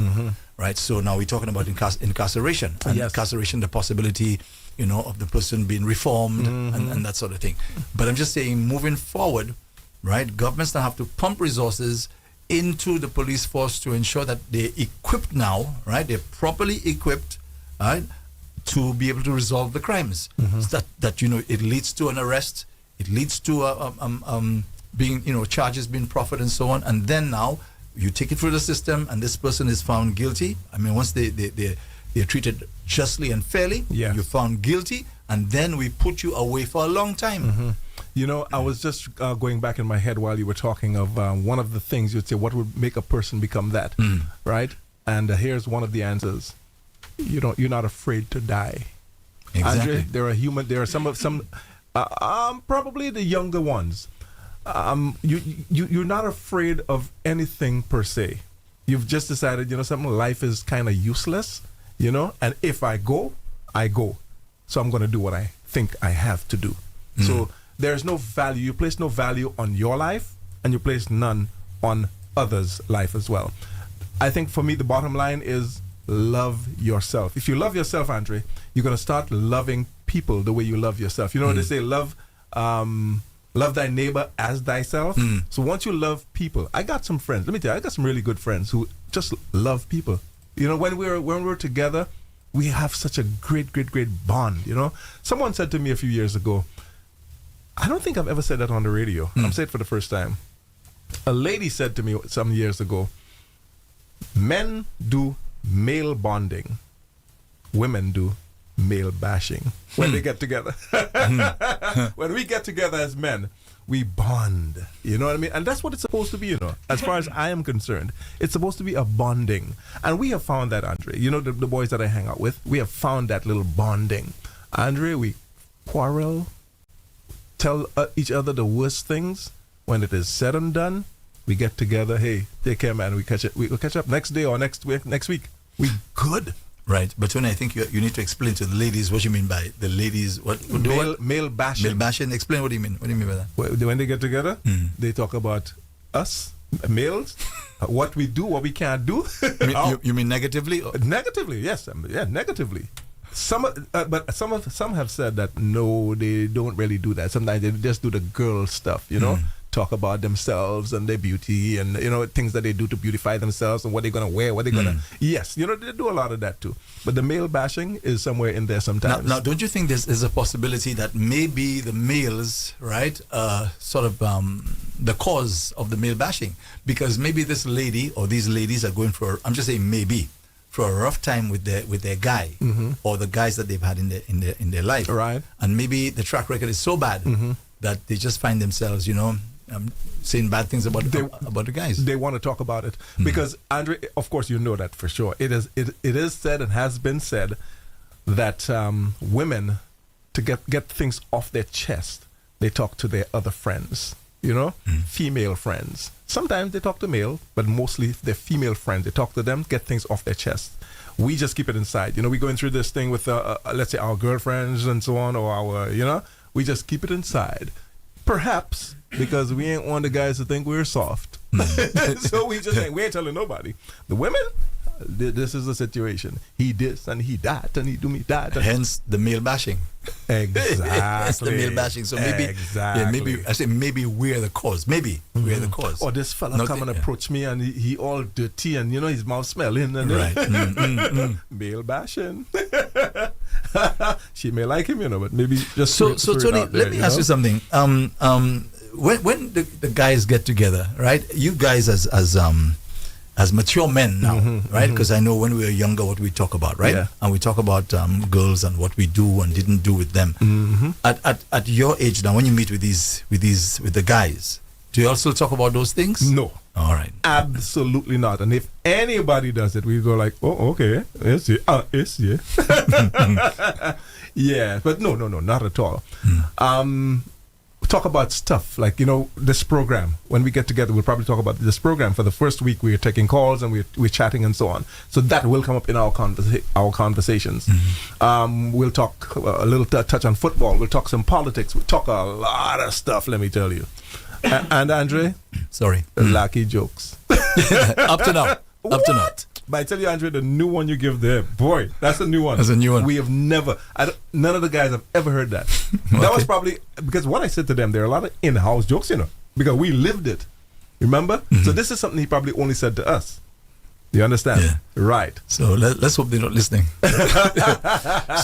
[SPEAKER 1] right? So now we're talking about incarceration, and incarceration, the possibility, of the person being reformed and that sort of thing. But I'm just saying, moving forward, right, governments now have to pump resources into the police force to ensure that they're equipped now, right? They're properly equipped, right, to be able to resolve the crimes. So that it leads to an arrest, it leads to being charges being proffered and so on, and then now you take it through the system, and this person is found guilty. I mean, once they're treated justly and fairly, you're found guilty, and then we put you away for a long time.
[SPEAKER 2] I was just going back in my head while you were talking of one of the things you'd say, what would make a person become that, right? And here's one of the answers. You're not afraid to die.
[SPEAKER 1] Exactly.
[SPEAKER 2] Andre, there are some probably the younger ones. You're not afraid of anything per se. You've just decided, life is kind of useless, and if I go, I go. So I'm going to do what I think I have to do. So there's no value. You place no value on your life, and you place none on others' life as well. I think for me, the bottom line is love yourself. If you love yourself, Andre, you're going to start loving people the way you love yourself. You know, they say love thy neighbor as thyself. So once you love people, I got some friends. Let me tell you, I got some really good friends who just love people. You know, when we're together, we have such a great bond. You know, someone said to me a few years ago, I don't think I've ever said that on the radio. I'm saying it for the first time. A lady said to me some years ago, men do male bonding, women do male bashing when they get together. When we get together as men, we bond. You know what I mean? And that's what it's supposed to be, you know. As far as I am concerned, it's supposed to be a bonding. And we have found that, Andre. You know, the boys that I hang out with, we have found that little bonding. Andre, we quarrel, tell each other the worst things. When it is said and done, we get together. Hey, take care, man. We'll catch up next day or next week. We good.
[SPEAKER 1] Right, but Tony, I think you need to explain to the ladies what you mean by the ladies.
[SPEAKER 2] Male bashing.
[SPEAKER 1] Male bashing. Explain what do you mean. What do you mean by that?
[SPEAKER 2] When they get together, they talk about us males, what we do, what we can't do.
[SPEAKER 1] You mean negatively?
[SPEAKER 2] Negatively, yes. Yeah, negatively. Some have said that no, they don't really do that. Sometimes they just do the girl stuff, you know. Talk about themselves and their beauty and, you know, things that they do to beautify themselves and what they're going to wear, what they're going to... Yes, you know, they do a lot of that too. But the male bashing is somewhere in there sometimes.
[SPEAKER 1] Now don't you think there's a possibility that maybe the males, right, sort of the cause of the male bashing? Because maybe this lady or these ladies are going for, I'm just saying maybe, for a rough time with their guy or the guys that they've had in their life.
[SPEAKER 2] Right.
[SPEAKER 1] And maybe the track record is so bad that they just find themselves, you know, saying bad things about the guys.
[SPEAKER 2] They want to talk about it because, Andre, of course, you know that for sure. It is said and has been said that women, to get things off their chest, they talk to their other friends. You know, female friends. Sometimes they talk to male, but mostly they're female friends. They talk to them, get things off their chest. We just keep it inside. You know, we're going through this thing with, let's say, our girlfriends and so on, or our, you know, we just keep it inside. Perhaps because we ain't one of the guys to think we're soft. So we ain't telling nobody. The women, this is the situation. He this and he that and he do me that.
[SPEAKER 1] Hence the male bashing.
[SPEAKER 2] Exactly.
[SPEAKER 1] It's the male bashing. So maybe, maybe I say maybe we're the cause. Maybe we're the cause.
[SPEAKER 2] Or this fella come and approach me and he all dirty and, you know, his mouth smelling and
[SPEAKER 1] right.
[SPEAKER 2] Male bashing. She may like him, you know, but maybe just
[SPEAKER 1] so Tony, let me ask you something. When the guys get together, right? You guys as mature men now, right? Because I know when we were younger, what we talk about, right?
[SPEAKER 2] Yeah.
[SPEAKER 1] And we talk about girls and what we do and didn't do with them. At your age now, when you meet with the guys, do you also talk about those things?
[SPEAKER 2] No.
[SPEAKER 1] All right.
[SPEAKER 2] Absolutely not. And if anybody does it, we go like, oh, okay, it's yeah. Yeah, but no, not at all. Talk about stuff like, you know, this program. When we get together, we'll probably talk about this program. For the first week, we're taking calls and we're chatting and so on. So that will come up in our conversations. We'll talk a little touch on football. We'll talk some politics. We'll talk a lot of stuff, let me tell you. And Andre?
[SPEAKER 1] Sorry.
[SPEAKER 2] Lucky jokes.
[SPEAKER 1] Up to now. Up to now.
[SPEAKER 2] But I tell you, Andre, the new one you give there, boy, that's a new one.
[SPEAKER 1] That's a new one.
[SPEAKER 2] We have never, none of the guys have ever heard that. That was probably, because what I said to them, there are a lot of in-house jokes, you know, because we lived it. Remember? So this is something he probably only said to us. You understand?
[SPEAKER 1] Yeah.
[SPEAKER 2] Right.
[SPEAKER 1] So let's hope they're not listening.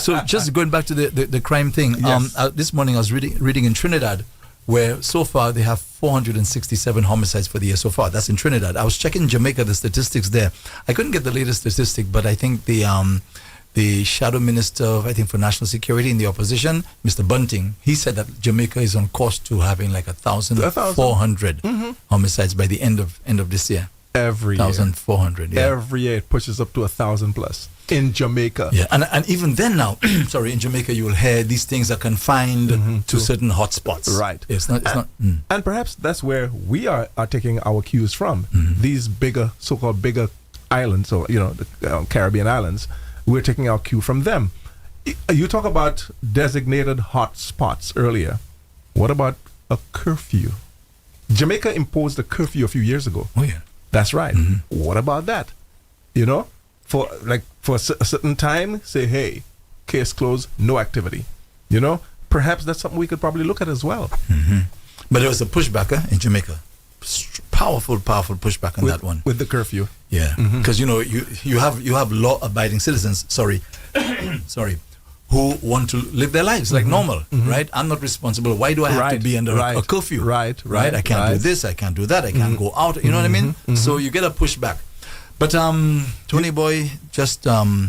[SPEAKER 1] So just going back to the crime thing,
[SPEAKER 2] yes.
[SPEAKER 1] This morning I was reading in Trinidad, where so far they have 467 homicides for the year so far. That's in Trinidad. I was checking Jamaica, the statistics there. I couldn't get the latest statistic, but I think the shadow minister, I think for national security in the opposition, Mr. Bunting, he said that Jamaica is on course to having like 1,400 homicides by the end of this year.
[SPEAKER 2] Every year.
[SPEAKER 1] 1,400. Yeah.
[SPEAKER 2] Every year it pushes up to 1,000 plus in Jamaica.
[SPEAKER 1] Yeah, and even then now, sorry, in Jamaica you will hear these things are confined to certain hotspots.
[SPEAKER 2] Right.
[SPEAKER 1] It's not.
[SPEAKER 2] And perhaps that's where we are taking our cues from. These bigger, so-called bigger islands, or you know, the Caribbean islands. We're taking our cue from them. You talk about designated hot spots earlier. What about a curfew? Jamaica imposed a curfew a few years ago.
[SPEAKER 1] Oh, yeah.
[SPEAKER 2] That's right. What about that? You know, for a certain time, say, hey, case closed, no activity. You know, perhaps that's something we could probably look at as well.
[SPEAKER 1] But there was a pushback in Jamaica. Powerful pushback on that one.
[SPEAKER 2] With the curfew.
[SPEAKER 1] Yeah, because you have law-abiding citizens. Sorry, who want to live their lives like normal, right? I'm not responsible. Why do I have to be under a curfew?
[SPEAKER 2] Right.
[SPEAKER 1] I can't do this. I can't do that. I can't go out. You know what I mean? So you get a pushback. But Tony Boy, just I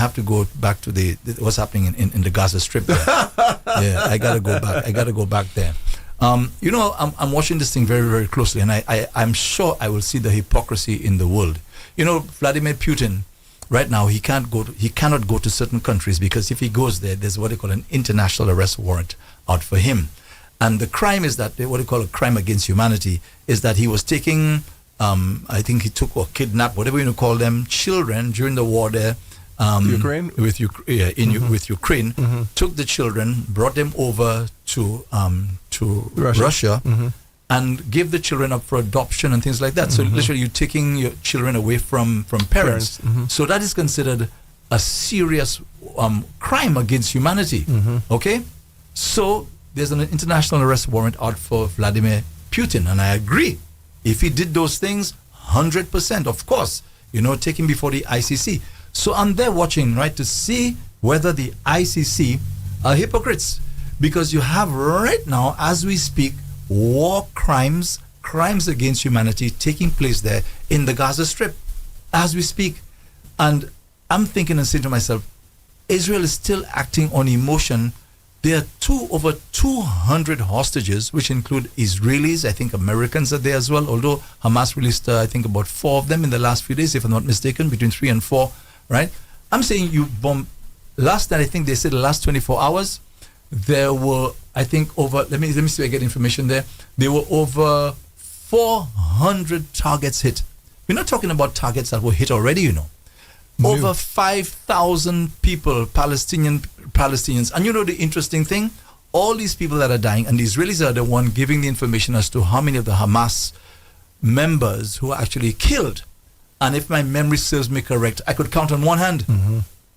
[SPEAKER 1] have to go back to the what's happening in the Gaza Strip. There. Yeah, I gotta go back. I gotta go back there. I'm watching this thing very, very closely, and I'm sure I will see the hypocrisy in the world. You know, Vladimir Putin, right now, he cannot go to certain countries because if he goes there, there's what they call an international arrest warrant out for him. And the crime is that, what they call a crime against humanity, is that he was taking, I think he took or kidnapped, whatever you want to call them, children during the war there.
[SPEAKER 2] Ukraine?
[SPEAKER 1] With Ukraine, took the children, brought them over to Russia, and gave the children up for adoption and things like that. So literally you're taking your children away from parents. So that is considered a serious crime against humanity. Okay? So there's an international arrest warrant out for Vladimir Putin, and I agree. If he did those things, 100%, of course, take him before the ICC. So I'm there watching, right, to see whether the ICC are hypocrites. Because you have right now, as we speak, war crimes against humanity taking place there in the Gaza Strip, as we speak. And I'm thinking and saying to myself, Israel is still acting on emotion. There are over 200 hostages, which include Israelis. I think Americans are there as well, although Hamas released, I think, about 4 of them in the last few days, if I'm not mistaken, between 3 and 4. Right? I'm saying you bomb. Last night, I think they said the last 24 hours, there were, I think, over, let me see if I get information there. There were over 400 targets hit. We're not talking about targets that were hit already, Over 5,000 people, Palestinians. And the interesting thing? All these people that are dying, and the Israelis are the one giving the information as to how many of the Hamas members who are actually killed. And if my memory serves me correct, I could count on one hand.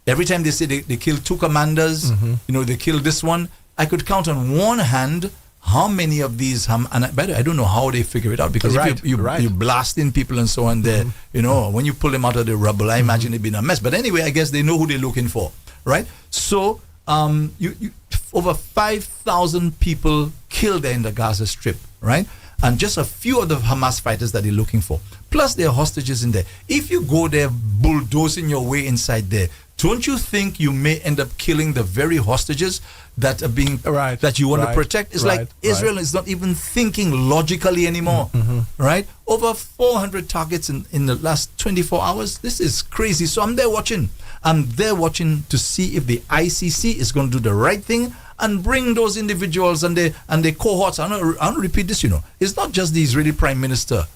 [SPEAKER 1] Every time they say they killed 2 commanders, they killed this one, I could count on one hand how many of these, and I don't know how they figure it out, because if you blast in people and so on there, when you pull them out of the rubble, I imagine it'd been a mess. But anyway, I guess they know who they're looking for, right? So over 5,000 people killed there in the Gaza Strip, right? And just a few of the Hamas fighters that they're looking for. Plus, there are hostages in there. If you go there bulldozing your way inside there, don't you think you may end up killing the very hostages that are being that you want to protect? It's like Israel is not even thinking logically anymore, right? Over 400 targets in the last 24 hours. This is crazy. So I'm there watching. I'm there watching to see if the ICC is going to do the right thing and bring those individuals and their cohorts. I want to repeat this, It's not just the Israeli Prime Minister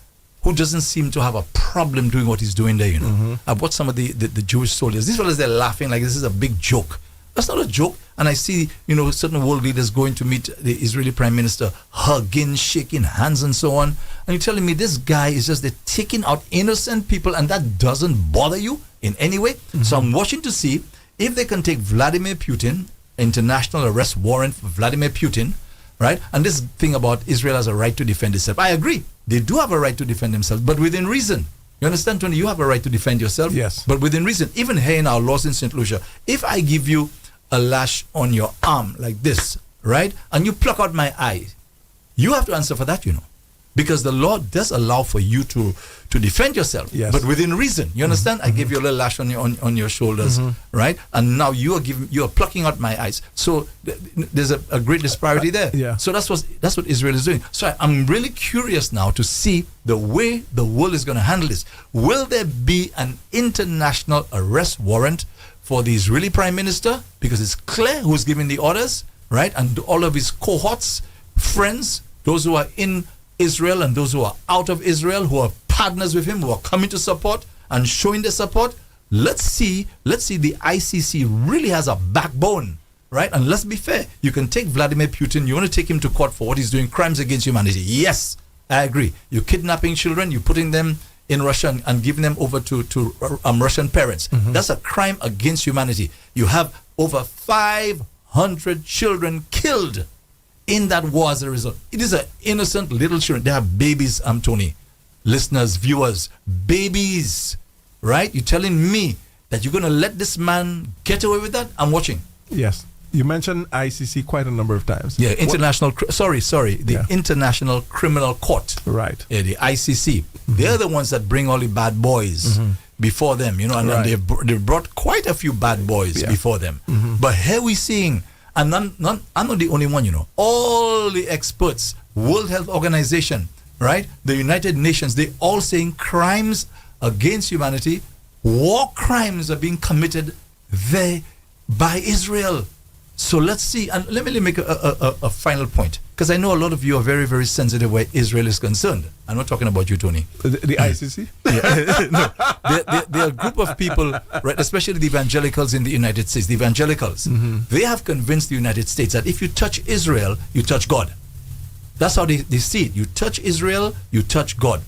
[SPEAKER 1] who doesn't seem to have a problem doing what he's doing there, I've watched some of the Jewish soldiers. These fellas, they're laughing like this is a big joke. That's not a joke. And I see, certain world leaders going to meet the Israeli Prime Minister, hugging, shaking hands and so on. And you're telling me this guy is just taking out innocent people and that doesn't bother you in any way? So I'm watching to see if they can take Vladimir Putin, international arrest warrant for Vladimir Putin, right? And this thing about Israel has a right to defend itself. I agree. They do have a right to defend themselves, but within reason. You understand, Tony? You have a right to defend yourself.
[SPEAKER 2] Yes.
[SPEAKER 1] But within reason. Even here in our laws in St. Lucia, if I give you a lash on your arm like this, right? And you pluck out my eye, you have to answer for that, Because the law does allow for you to defend yourself, but within reason. You understand? I give you a little lash on your shoulders, right? And now you are plucking out my eyes. So there's a great disparity there. So that's what Israel is doing. So I'm really curious now to see the way the world is going to handle this. Will there be an international arrest warrant for the Israeli Prime Minister? Because it's clear who's giving the orders, right? And all of his cohorts, friends, those who are in Israel and those who are out of Israel, who are partners with him, who are coming to support and showing their support. Let's see the ICC really has a backbone right? And let's be fair. You can take Vladimir Putin. You want to take him to court for what he's doing, crimes against humanity. Yes, I agree. You're kidnapping children. You're putting them in Russia and giving them over to Russian parents. That's a crime against humanity. You have over 500 children killed in that war as a result. It is an innocent little children. They are babies, Tony. Listeners, viewers, babies, right? You're telling me that you're going to let this man get away with that? I'm watching.
[SPEAKER 2] Yes. You mentioned ICC quite a number of times.
[SPEAKER 1] Yeah, International International Criminal Court.
[SPEAKER 2] Right.
[SPEAKER 1] Yeah, the ICC. They're the ones that bring all the bad boys before them, and then they've brought quite a few bad boys before them. But here we're seeing, and I'm not the only one, all the experts, World Health Organization, right? The United Nations, they all saying crimes against humanity, war crimes are being committed there by Israel. So let's see, and let me make a final point, because I know a lot of you are very, very sensitive where Israel is concerned. I'm not talking about you, Tony.
[SPEAKER 2] The ICC?
[SPEAKER 1] No, they're a group of people, right, especially the evangelicals in the United States. The evangelicals, they have convinced the United States that if you touch Israel, you touch God. That's how they see it. You touch Israel, you touch God.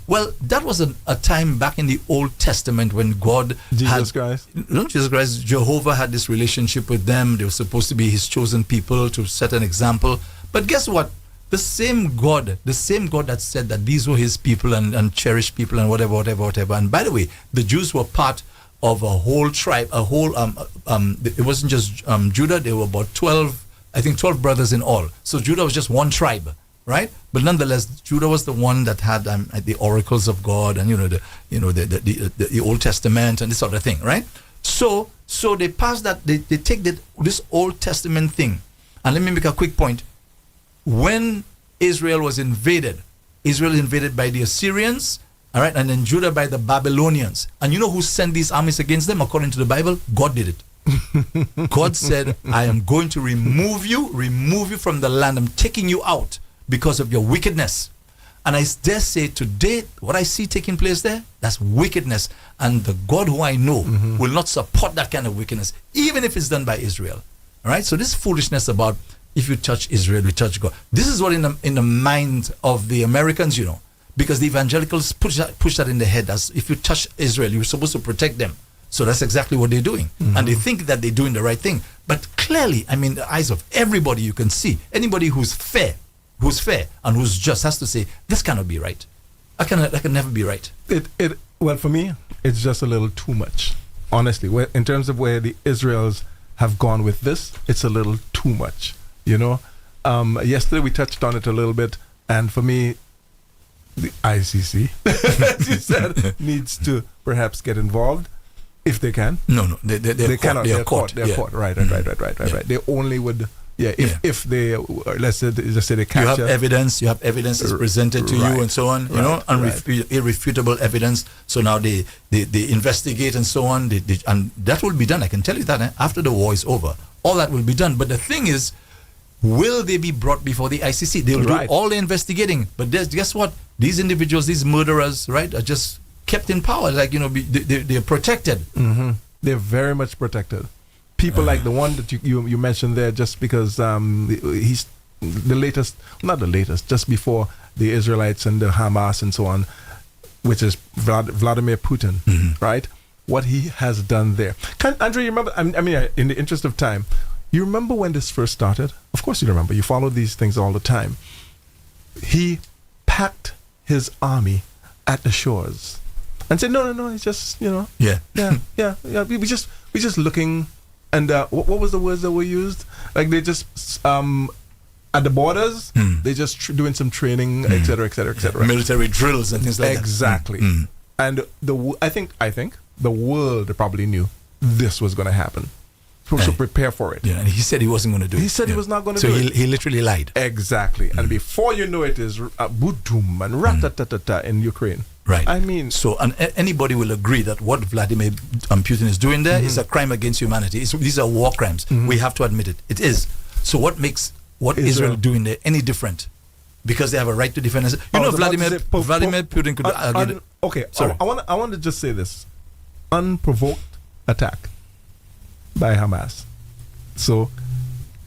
[SPEAKER 1] Well, that was a time back in the Old Testament when God
[SPEAKER 2] Jesus Christ,
[SPEAKER 1] Jehovah had this relationship with them. They were supposed to be his chosen people to set an example. But guess what? The same God that said that these were his people and cherished people and whatever. And by the way, the Jews were part of a whole tribe, it wasn't just Judah. There were about 12 brothers in all. So Judah was just one tribe. Right, but nonetheless, Judah was the one that had the oracles of God and the Old Testament and this sort of thing, right? So they pass that, they take this Old Testament thing, and let me make a quick point. When Israel was invaded by the Assyrians, all right, and then Judah by the Babylonians, and you know who sent these armies against them? According to the Bible, God did it. God said, "I am going to remove you from the land. I'm taking you out because of your wickedness." And I dare say today, what I see taking place there, that's wickedness. And the God who I know will not support that kind of wickedness, even if it's done by Israel. All right? So this foolishness about if you touch Israel, you touch God. This is what in the mind of the Americans, because the evangelicals push that in their head as if you touch Israel, you're supposed to protect them. So that's exactly what they're doing. And they think that they're doing the right thing. But clearly, in the eyes of everybody, you can see anybody who's fair and who's just has to say, this cannot be right. That can never be right.
[SPEAKER 2] Well, for me, it's just a little too much. Honestly, in terms of where the Israels have gone with this, it's a little too much. Yesterday we touched on it a little bit, and for me, the ICC, as you said, needs to perhaps get involved if they can.
[SPEAKER 1] No, they cannot. They're caught.
[SPEAKER 2] Right. They only would. If they, let's say, just say they capture.
[SPEAKER 1] You have evidence is presented to you and so on, irrefutable evidence. So now they investigate and so on, and that will be done. I can tell you that after the war is over, all that will be done. But the thing is, will they be brought before the ICC? They'll do all the investigating. But guess what? These individuals, these murderers, right, are just kept in power. Like, they're protected.
[SPEAKER 2] They're very much protected. People like the one that you mentioned there, just because he's the latest, not the latest, just before the Israelites and the Hamas and so on, which is Vladimir Putin, right? What he has done there. Andrew, you remember, in the interest of time, you remember when this first started? Of course you remember. You follow these things all the time. He packed his army at the shores and said, no, it's just,
[SPEAKER 1] Yeah.
[SPEAKER 2] We just looking. And what was the words that were used? Like they just at the borders, they just doing some training, et cetera, et cetera, et cetera.
[SPEAKER 1] Military drills and things like
[SPEAKER 2] exactly.
[SPEAKER 1] that.
[SPEAKER 2] And I think the world probably knew this was going to happen, so prepare for it.
[SPEAKER 1] Yeah, and he said he wasn't going to do it.
[SPEAKER 2] He said he was not going to do it.
[SPEAKER 1] So he literally lied.
[SPEAKER 2] Exactly. And before you know it, is Budum and Ratatatata in Ukraine.
[SPEAKER 1] Right.
[SPEAKER 2] So
[SPEAKER 1] and anybody will agree that what Vladimir Putin is doing there is a crime against humanity. These are war crimes. We have to admit it. It is. So what makes Israel doing there any different? Because they have a right to defend us. Vladimir Putin could argue.
[SPEAKER 2] Okay. Sorry. I want to just say this: unprovoked attack by Hamas. So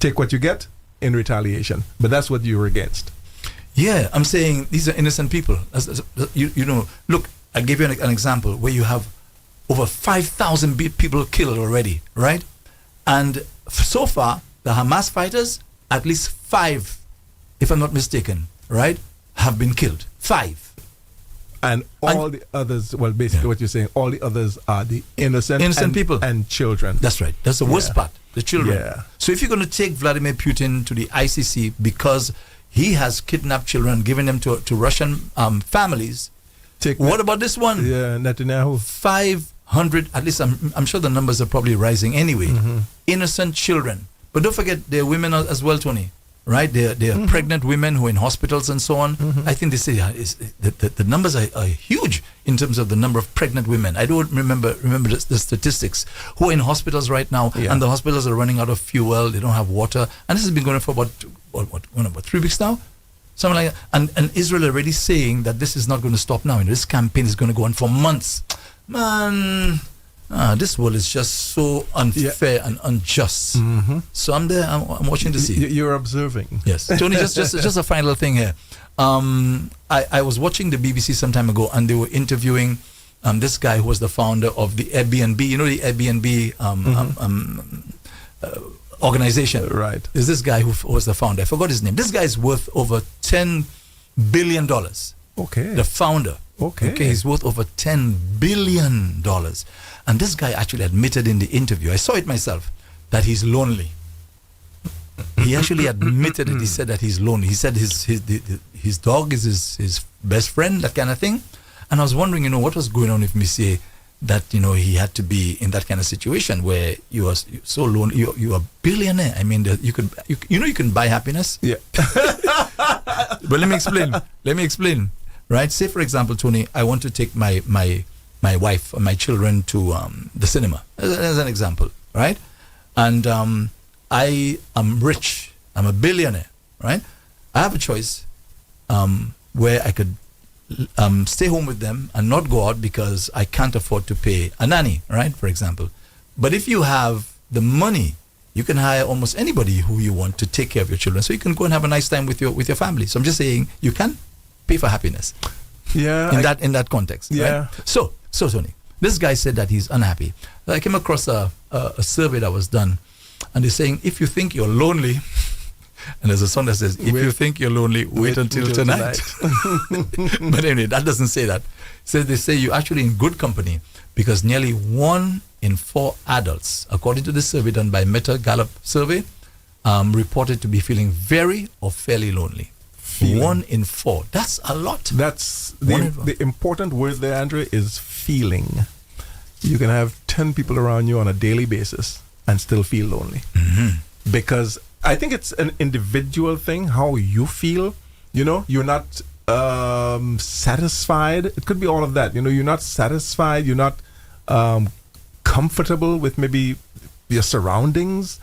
[SPEAKER 2] take what you get in retaliation. But that's what you're against.
[SPEAKER 1] Yeah, I'm saying these are innocent people. You know, look, I'll give you an example where you have over 5,000 people killed already, right? And so far, the Hamas fighters, at least 5, if I'm not mistaken, right, have been killed. 5.
[SPEAKER 2] And the others, well, basically what you're saying, all the others are the innocent
[SPEAKER 1] people
[SPEAKER 2] and children.
[SPEAKER 1] That's right. That's the worst part, the children.
[SPEAKER 2] Yeah.
[SPEAKER 1] So if you're going to take Vladimir Putin to the ICC because he has kidnapped children, given them to Russian families, what about this one?
[SPEAKER 2] Yeah, Netanyahu.
[SPEAKER 1] 500, at least I'm sure the numbers are probably rising anyway. Innocent children. But don't forget, there are women as well, Tony. Right, they are pregnant women who are in hospitals and so on. I think they say the numbers are huge in terms of the number of pregnant women. I don't remember the statistics who are in hospitals right now, and the hospitals are running out of fuel. They don't have water, and this has been going on for about 3 weeks now, something like that. And Israel already saying that this is not going to stop now. And this campaign is going to go on for months. Man. This world is just so unfair and unjust. So I'm there. I'm watching to see.
[SPEAKER 2] You're observing.
[SPEAKER 1] Yes, Tony. Just a final thing here. I was watching the BBC some time ago, and they were interviewing this guy who was the founder of the Airbnb. You know the Airbnb organization.
[SPEAKER 2] Right.
[SPEAKER 1] There's this guy who was the founder. I forgot his name. This guy is worth over $10 billion.
[SPEAKER 2] Okay.
[SPEAKER 1] The founder. Okay. He's worth over $10 billion. And this guy actually admitted in the interview, I saw it myself, that he's lonely. He actually admitted it. He said that he's lonely. He said his dog is his best friend, that kind of thing. And I was wondering, what was going on with Monsieur, that, he had to be in that kind of situation where you are so lonely. You are a billionaire. I mean, you can buy happiness.
[SPEAKER 2] Yeah.
[SPEAKER 1] But let me explain. Right? Say, for example, Tony, I want to take my wife or my children to the cinema, as an example, right? And I am rich. I'm a billionaire, right? I have a choice where I could stay home with them and not go out because I can't afford to pay a nanny, right? For example. But if you have the money, you can hire almost anybody who you want to take care of your children. So you can go and have a nice time with your family. So I'm just saying, you can pay for happiness.
[SPEAKER 2] Yeah.
[SPEAKER 1] In that context.
[SPEAKER 2] Yeah.
[SPEAKER 1] Right? So Tony, this guy said that he's unhappy. I came across a survey that was done, and they're saying, if you think you're lonely, and there's a song that says, if you think you're lonely, wait until tonight. But anyway, that doesn't say that. They say you're actually in good company, because nearly 1 in 4 adults, according to the survey done by Meta Gallup survey, reported to be feeling very or fairly lonely. 1 in 4. That's a lot.
[SPEAKER 2] That's the important word there, Andre, is feeling. You can have 10 people around you on a daily basis and still feel lonely. Because I think it's an individual thing, how you feel. You're not satisfied. It could be all of that. You're not satisfied. You're not comfortable with maybe your surroundings.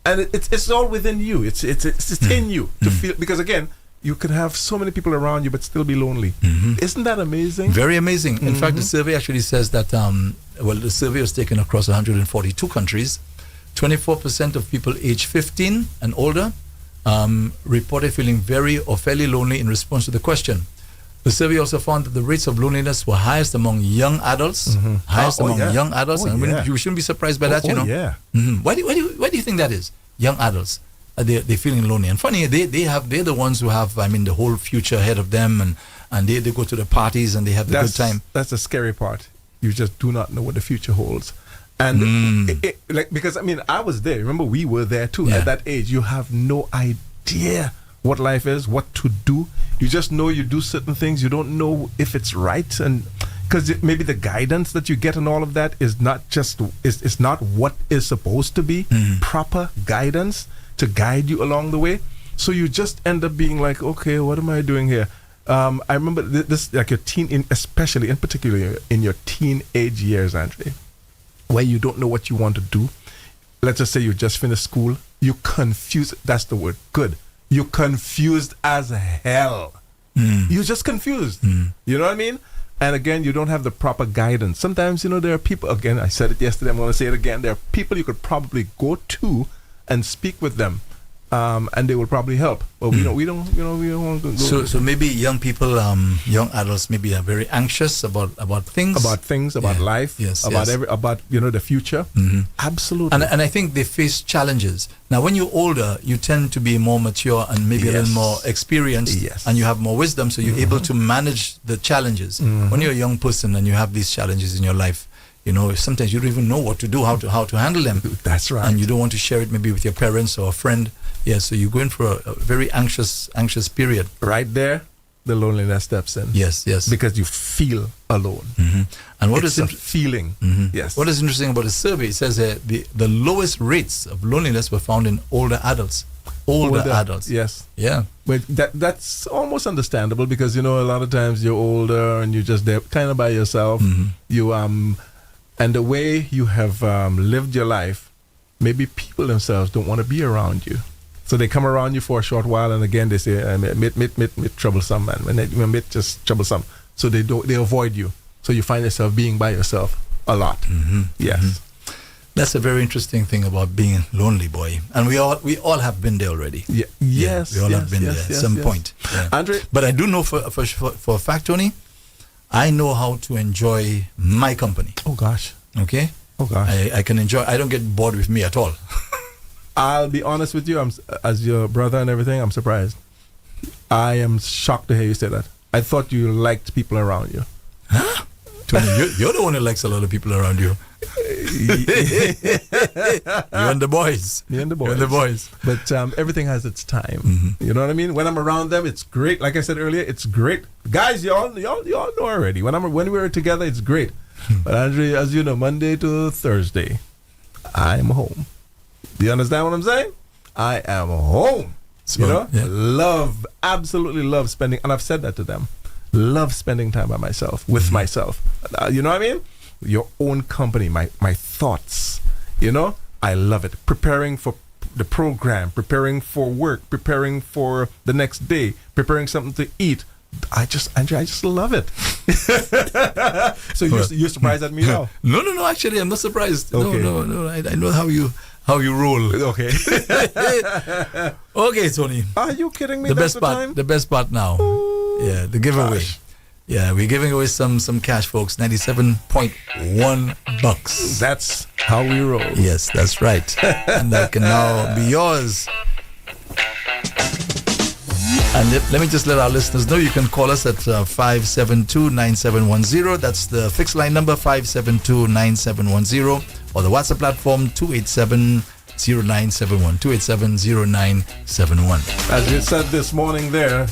[SPEAKER 2] And it's all within you. It's in you to feel, because again, you could have so many people around you but still be lonely. Isn't that amazing?
[SPEAKER 1] Very amazing. In fact, the survey actually says that the survey was taken across 142 countries. 24% of people aged 15 and older reported feeling very or fairly lonely in response to the question. The survey also found that the rates of loneliness were highest among young adults. Young adults. You shouldn't be surprised by that, Why do you think that is? Young adults, they're feeling lonely. And funny, they're the ones who have, the whole future ahead of them, and they go to the parties and they have the good time.
[SPEAKER 2] That's the scary part. You just do not know what the future holds. And because I was there. Remember, we were there too. At that age, you have no idea what life is, what to do. You just know you do certain things. You don't know if it's right, and because maybe the guidance that you get and all of that is not it's not what is supposed to be proper guidance to guide you along the way. So you just end up being like, okay, what am I doing here? I remember this, like your especially in particular in your teenage years, Andre, where you don't know what you want to do. Let's just say you just finished school. You confused. That's the word. Good. You're confused as hell. You're just confused. You know what I mean? And again, you don't have the proper guidance. Sometimes, there are people, again, I said it yesterday, I'm going to say it again. There are people you could probably go to and speak with them, and they will probably help. But we don't want to go.
[SPEAKER 1] So maybe young people, young adults, maybe are very anxious about things,
[SPEAKER 2] about life, about the future. Absolutely.
[SPEAKER 1] And I think they face challenges. Now, when you're older, you tend to be more mature and maybe a little more experienced, and you have more wisdom, so you're able to manage the challenges. When you're a young person and you have these challenges in your life, sometimes you don't even know what to do, how to handle them.
[SPEAKER 2] That's right.
[SPEAKER 1] And you don't want to share it maybe with your parents or a friend. Yeah, so you're going for a very anxious period.
[SPEAKER 2] Right there, the loneliness steps in.
[SPEAKER 1] Yes.
[SPEAKER 2] Because you feel alone.
[SPEAKER 1] And what
[SPEAKER 2] it's
[SPEAKER 1] is
[SPEAKER 2] a feeling? Yes.
[SPEAKER 1] What is interesting about the survey? It says the lowest rates of loneliness were found in older adults. Older adults.
[SPEAKER 2] Yes.
[SPEAKER 1] Yeah.
[SPEAKER 2] But that's almost understandable because a lot of times you're older and you're just there kind of by yourself. You and the way you have lived your life, maybe people themselves don't want to be around you. So they come around you for a short while, and again they say, "Meet troublesome man." When they meet just troublesome, so they avoid you. So you find yourself being by yourself a lot. Yes,
[SPEAKER 1] that's a very interesting thing about being lonely, boy. And we all have been there already.
[SPEAKER 2] Yeah. Yes,
[SPEAKER 1] we all have been there at some point. Yeah.
[SPEAKER 2] Andre,
[SPEAKER 1] but I do know for a fact, Tony, I know how to enjoy my company.
[SPEAKER 2] Oh gosh.
[SPEAKER 1] Okay.
[SPEAKER 2] Oh gosh.
[SPEAKER 1] I can enjoy. I don't get bored with me at all.
[SPEAKER 2] I'll be honest with you. As your brother and everything, I'm surprised. I am shocked to hear you say that. I thought you liked people around you.
[SPEAKER 1] Huh? Tony, you're the one who likes a lot of people around you. You and the boys.
[SPEAKER 2] Me and the boys. But everything has its time. You know what I mean? When I'm around them, it's great. Like I said earlier, it's great. Guys, y'all know already. When we're together, it's great. But Andre, as you know, Monday to Thursday, I'm home. Do you understand what I'm saying? I am home.
[SPEAKER 1] So,
[SPEAKER 2] Absolutely love spending, and I've said that to them. Love spending time by myself, with myself. You know what I mean? Your own company, my thoughts. I love it. Preparing for the program, preparing for work, preparing for the next day, preparing something to eat. Andrew, I just love it. So you're surprised at me now?
[SPEAKER 1] No. Actually, I'm not surprised.
[SPEAKER 2] Okay.
[SPEAKER 1] No. I know how you roll.
[SPEAKER 2] Okay.
[SPEAKER 1] Okay, Tony.
[SPEAKER 2] Are you kidding me?
[SPEAKER 1] The best part now. Yeah, the giveaway.
[SPEAKER 2] Gosh.
[SPEAKER 1] Yeah, we're giving away some cash, folks. $97.1.
[SPEAKER 2] That's how we roll.
[SPEAKER 1] Yes, that's right. And that can now be yours. And let me just let our listeners know you can call us at 572-9710. That's the fixed line number, 572-9710. Or the WhatsApp platform, 287-0971. 287-0971.
[SPEAKER 2] As you said this morning there,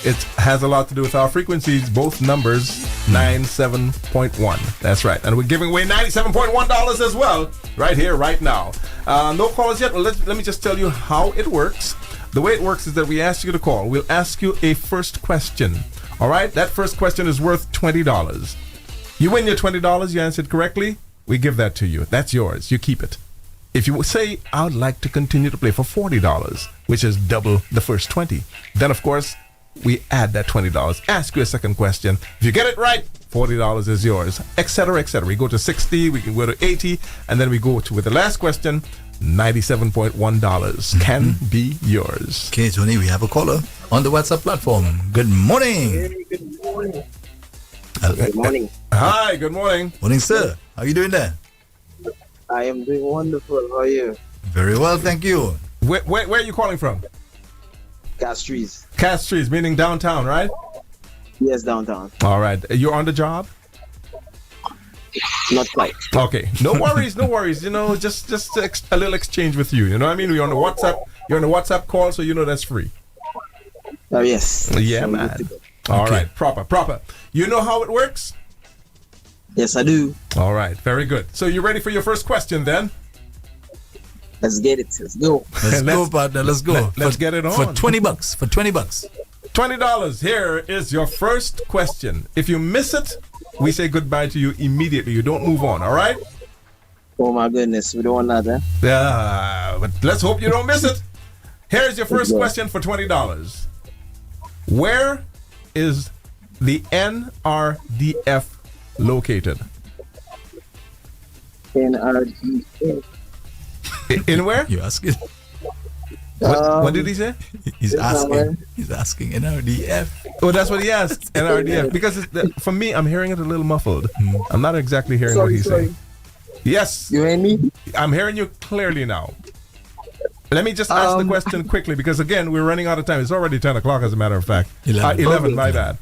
[SPEAKER 2] it has a lot to do with our frequencies, both numbers, 97.1. That's right. And we're giving away $97.1 as well, right here, right now. No calls yet. Well, let me just tell you how it works. The way it works is that we ask you to call. We'll ask you a first question. All right? That first question is worth $20. You win your $20, you answered correctly, we give that to you. That's yours. You keep it. If you say, I would like to continue to play for $40, which is double the first 20, then of course, we add that $20. Ask you a second question. If you get it right, $40 is yours, etc., etc. We go to 60, we can go to 80, and then we go to, with the last question, $97.1 can be yours.
[SPEAKER 1] Okay, Tony, we have a caller on the WhatsApp platform. Good morning.
[SPEAKER 3] Hey, good morning. Good morning.
[SPEAKER 2] Hi, good morning.
[SPEAKER 1] Morning, sir. How are you doing there?
[SPEAKER 3] I am doing wonderful. How are you?
[SPEAKER 1] Very well, thank you.
[SPEAKER 2] Where are you calling from?
[SPEAKER 3] Castries.
[SPEAKER 2] Castries, meaning downtown, right?
[SPEAKER 3] Yes, downtown.
[SPEAKER 2] All right. You're on the job?
[SPEAKER 3] Not quite.
[SPEAKER 2] Okay. No worries, no worries. Just a little exchange with you. You know what I mean? You're on the WhatsApp call, so that's free.
[SPEAKER 3] Oh, yes.
[SPEAKER 2] Yeah,
[SPEAKER 3] So
[SPEAKER 2] man.
[SPEAKER 3] good to go.
[SPEAKER 2] All
[SPEAKER 1] Okay.
[SPEAKER 2] right. Proper. You know how it works?
[SPEAKER 3] Yes, I do.
[SPEAKER 2] All right. Very good. So you ready for your first question then?
[SPEAKER 3] Let's get it. Let's go.
[SPEAKER 1] Let's go, partner. Let's go.
[SPEAKER 2] Let's get it on.
[SPEAKER 1] For $20. For $20.
[SPEAKER 2] $20. Here is your first question. If you miss it, we say goodbye to you immediately. You don't move on, all right?
[SPEAKER 3] Oh, my goodness. We don't want that, eh?
[SPEAKER 2] Yeah, but let's hope you don't miss it. Here's your first
[SPEAKER 3] Okay.
[SPEAKER 2] question for $20. Where is the NRDF located?
[SPEAKER 3] NRDF.
[SPEAKER 2] In where?
[SPEAKER 1] You asking?
[SPEAKER 2] What did he say?
[SPEAKER 1] He's asking. He's asking NRDF.
[SPEAKER 2] Oh, that's what he asked. NRDF. Because for me, I'm hearing it a little muffled. I'm not exactly hearing what he's saying. Yes.
[SPEAKER 3] You hear me?
[SPEAKER 2] I'm hearing you clearly now. Let me just ask the question quickly because, again, we're running out of time. It's already 10 o'clock, as a matter of fact. 11, my bad.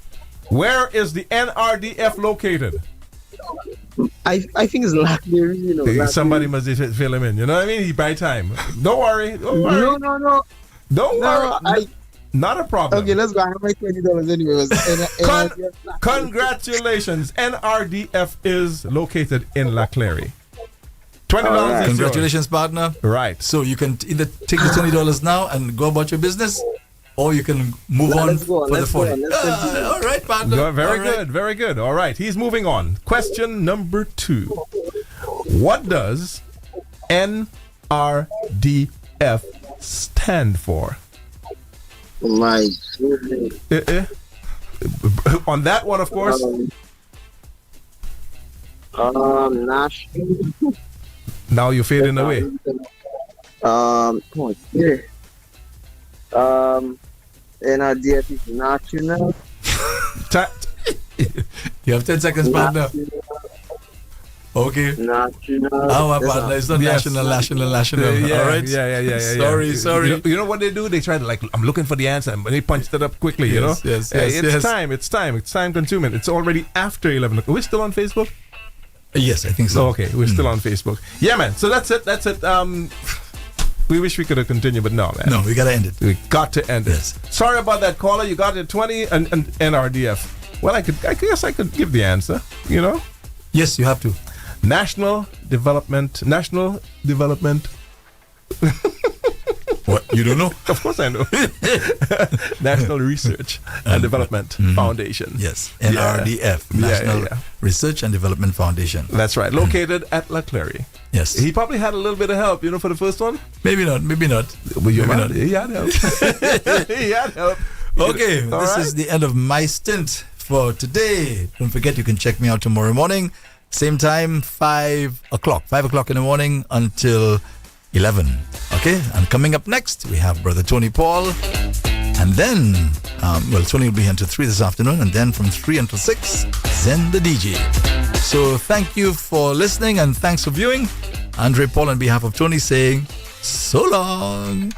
[SPEAKER 2] Where is the NRDF located?
[SPEAKER 3] I think it's Blackberry, you know.
[SPEAKER 2] Somebody must fill him in. You know what I mean? He buy time. Don't worry. Don't worry.
[SPEAKER 3] No.
[SPEAKER 2] Don't worry. Not a problem.
[SPEAKER 3] Okay, let's go. I have my $20 anyway.
[SPEAKER 2] Congratulations. NRDF is located in La Claire. $20
[SPEAKER 3] right.
[SPEAKER 2] is
[SPEAKER 1] Congratulations, partner.
[SPEAKER 2] Right.
[SPEAKER 1] So you can either take the $20 now and go about your business, or you can move on for the 40. All right, partner.
[SPEAKER 2] Very good. Very good. All right. He's moving on. Question number 2. What does NRDF stand for?
[SPEAKER 3] My goodness.
[SPEAKER 2] On that one, of course.
[SPEAKER 3] National.
[SPEAKER 2] Now you're fading away.
[SPEAKER 3] Come on, here. NRDF is national.
[SPEAKER 1] You have 10 seconds, partner. Okay.
[SPEAKER 3] National.
[SPEAKER 1] Oh, my partner. It's not national.
[SPEAKER 2] Yeah,
[SPEAKER 1] All right.
[SPEAKER 2] Yeah.
[SPEAKER 1] Sorry.
[SPEAKER 2] You know what they do? They try to I'm looking for the answer, and they punched it up quickly.
[SPEAKER 1] Yes,
[SPEAKER 2] you know.
[SPEAKER 1] yes.
[SPEAKER 2] It's time consuming. It's already after 11 o'clock. Are we still on Facebook?
[SPEAKER 1] Yes, I think so.
[SPEAKER 2] Okay, we're still on Facebook. Yeah, man. So that's it. We wish we could have continued, but no, man.
[SPEAKER 1] No, we gotta end it.
[SPEAKER 2] We got to end it.
[SPEAKER 1] Yes.
[SPEAKER 2] Sorry about that, caller. You got it 20 and NRDF. Well, I guess I could give the answer. You know.
[SPEAKER 1] Yes, you have to.
[SPEAKER 2] National Development.
[SPEAKER 1] What? You don't know?
[SPEAKER 2] Of course I know. National Research and Development Foundation.
[SPEAKER 1] Yes, NRDF, National
[SPEAKER 2] Yeah.
[SPEAKER 1] Research and Development Foundation.
[SPEAKER 2] That's right. Located at La Claire.
[SPEAKER 1] Yes.
[SPEAKER 2] He probably had a little bit of help, for the first one.
[SPEAKER 1] Maybe not.
[SPEAKER 2] Well,
[SPEAKER 1] Maybe not.
[SPEAKER 2] He had help. He had help.
[SPEAKER 1] Okay,
[SPEAKER 2] All
[SPEAKER 1] this
[SPEAKER 2] right.
[SPEAKER 1] is the end of my stint for today. Don't forget, you can check me out tomorrow morning. Same time, 5 o'clock. 5 o'clock in the morning until 11. Okay, and coming up next, we have Brother Tony Paul. And then, Tony will be here until 3 this afternoon. And then from 3 until 6, Zen the DJ. So thank you for listening and thanks for viewing. Andre Paul on behalf of Tony saying, so long.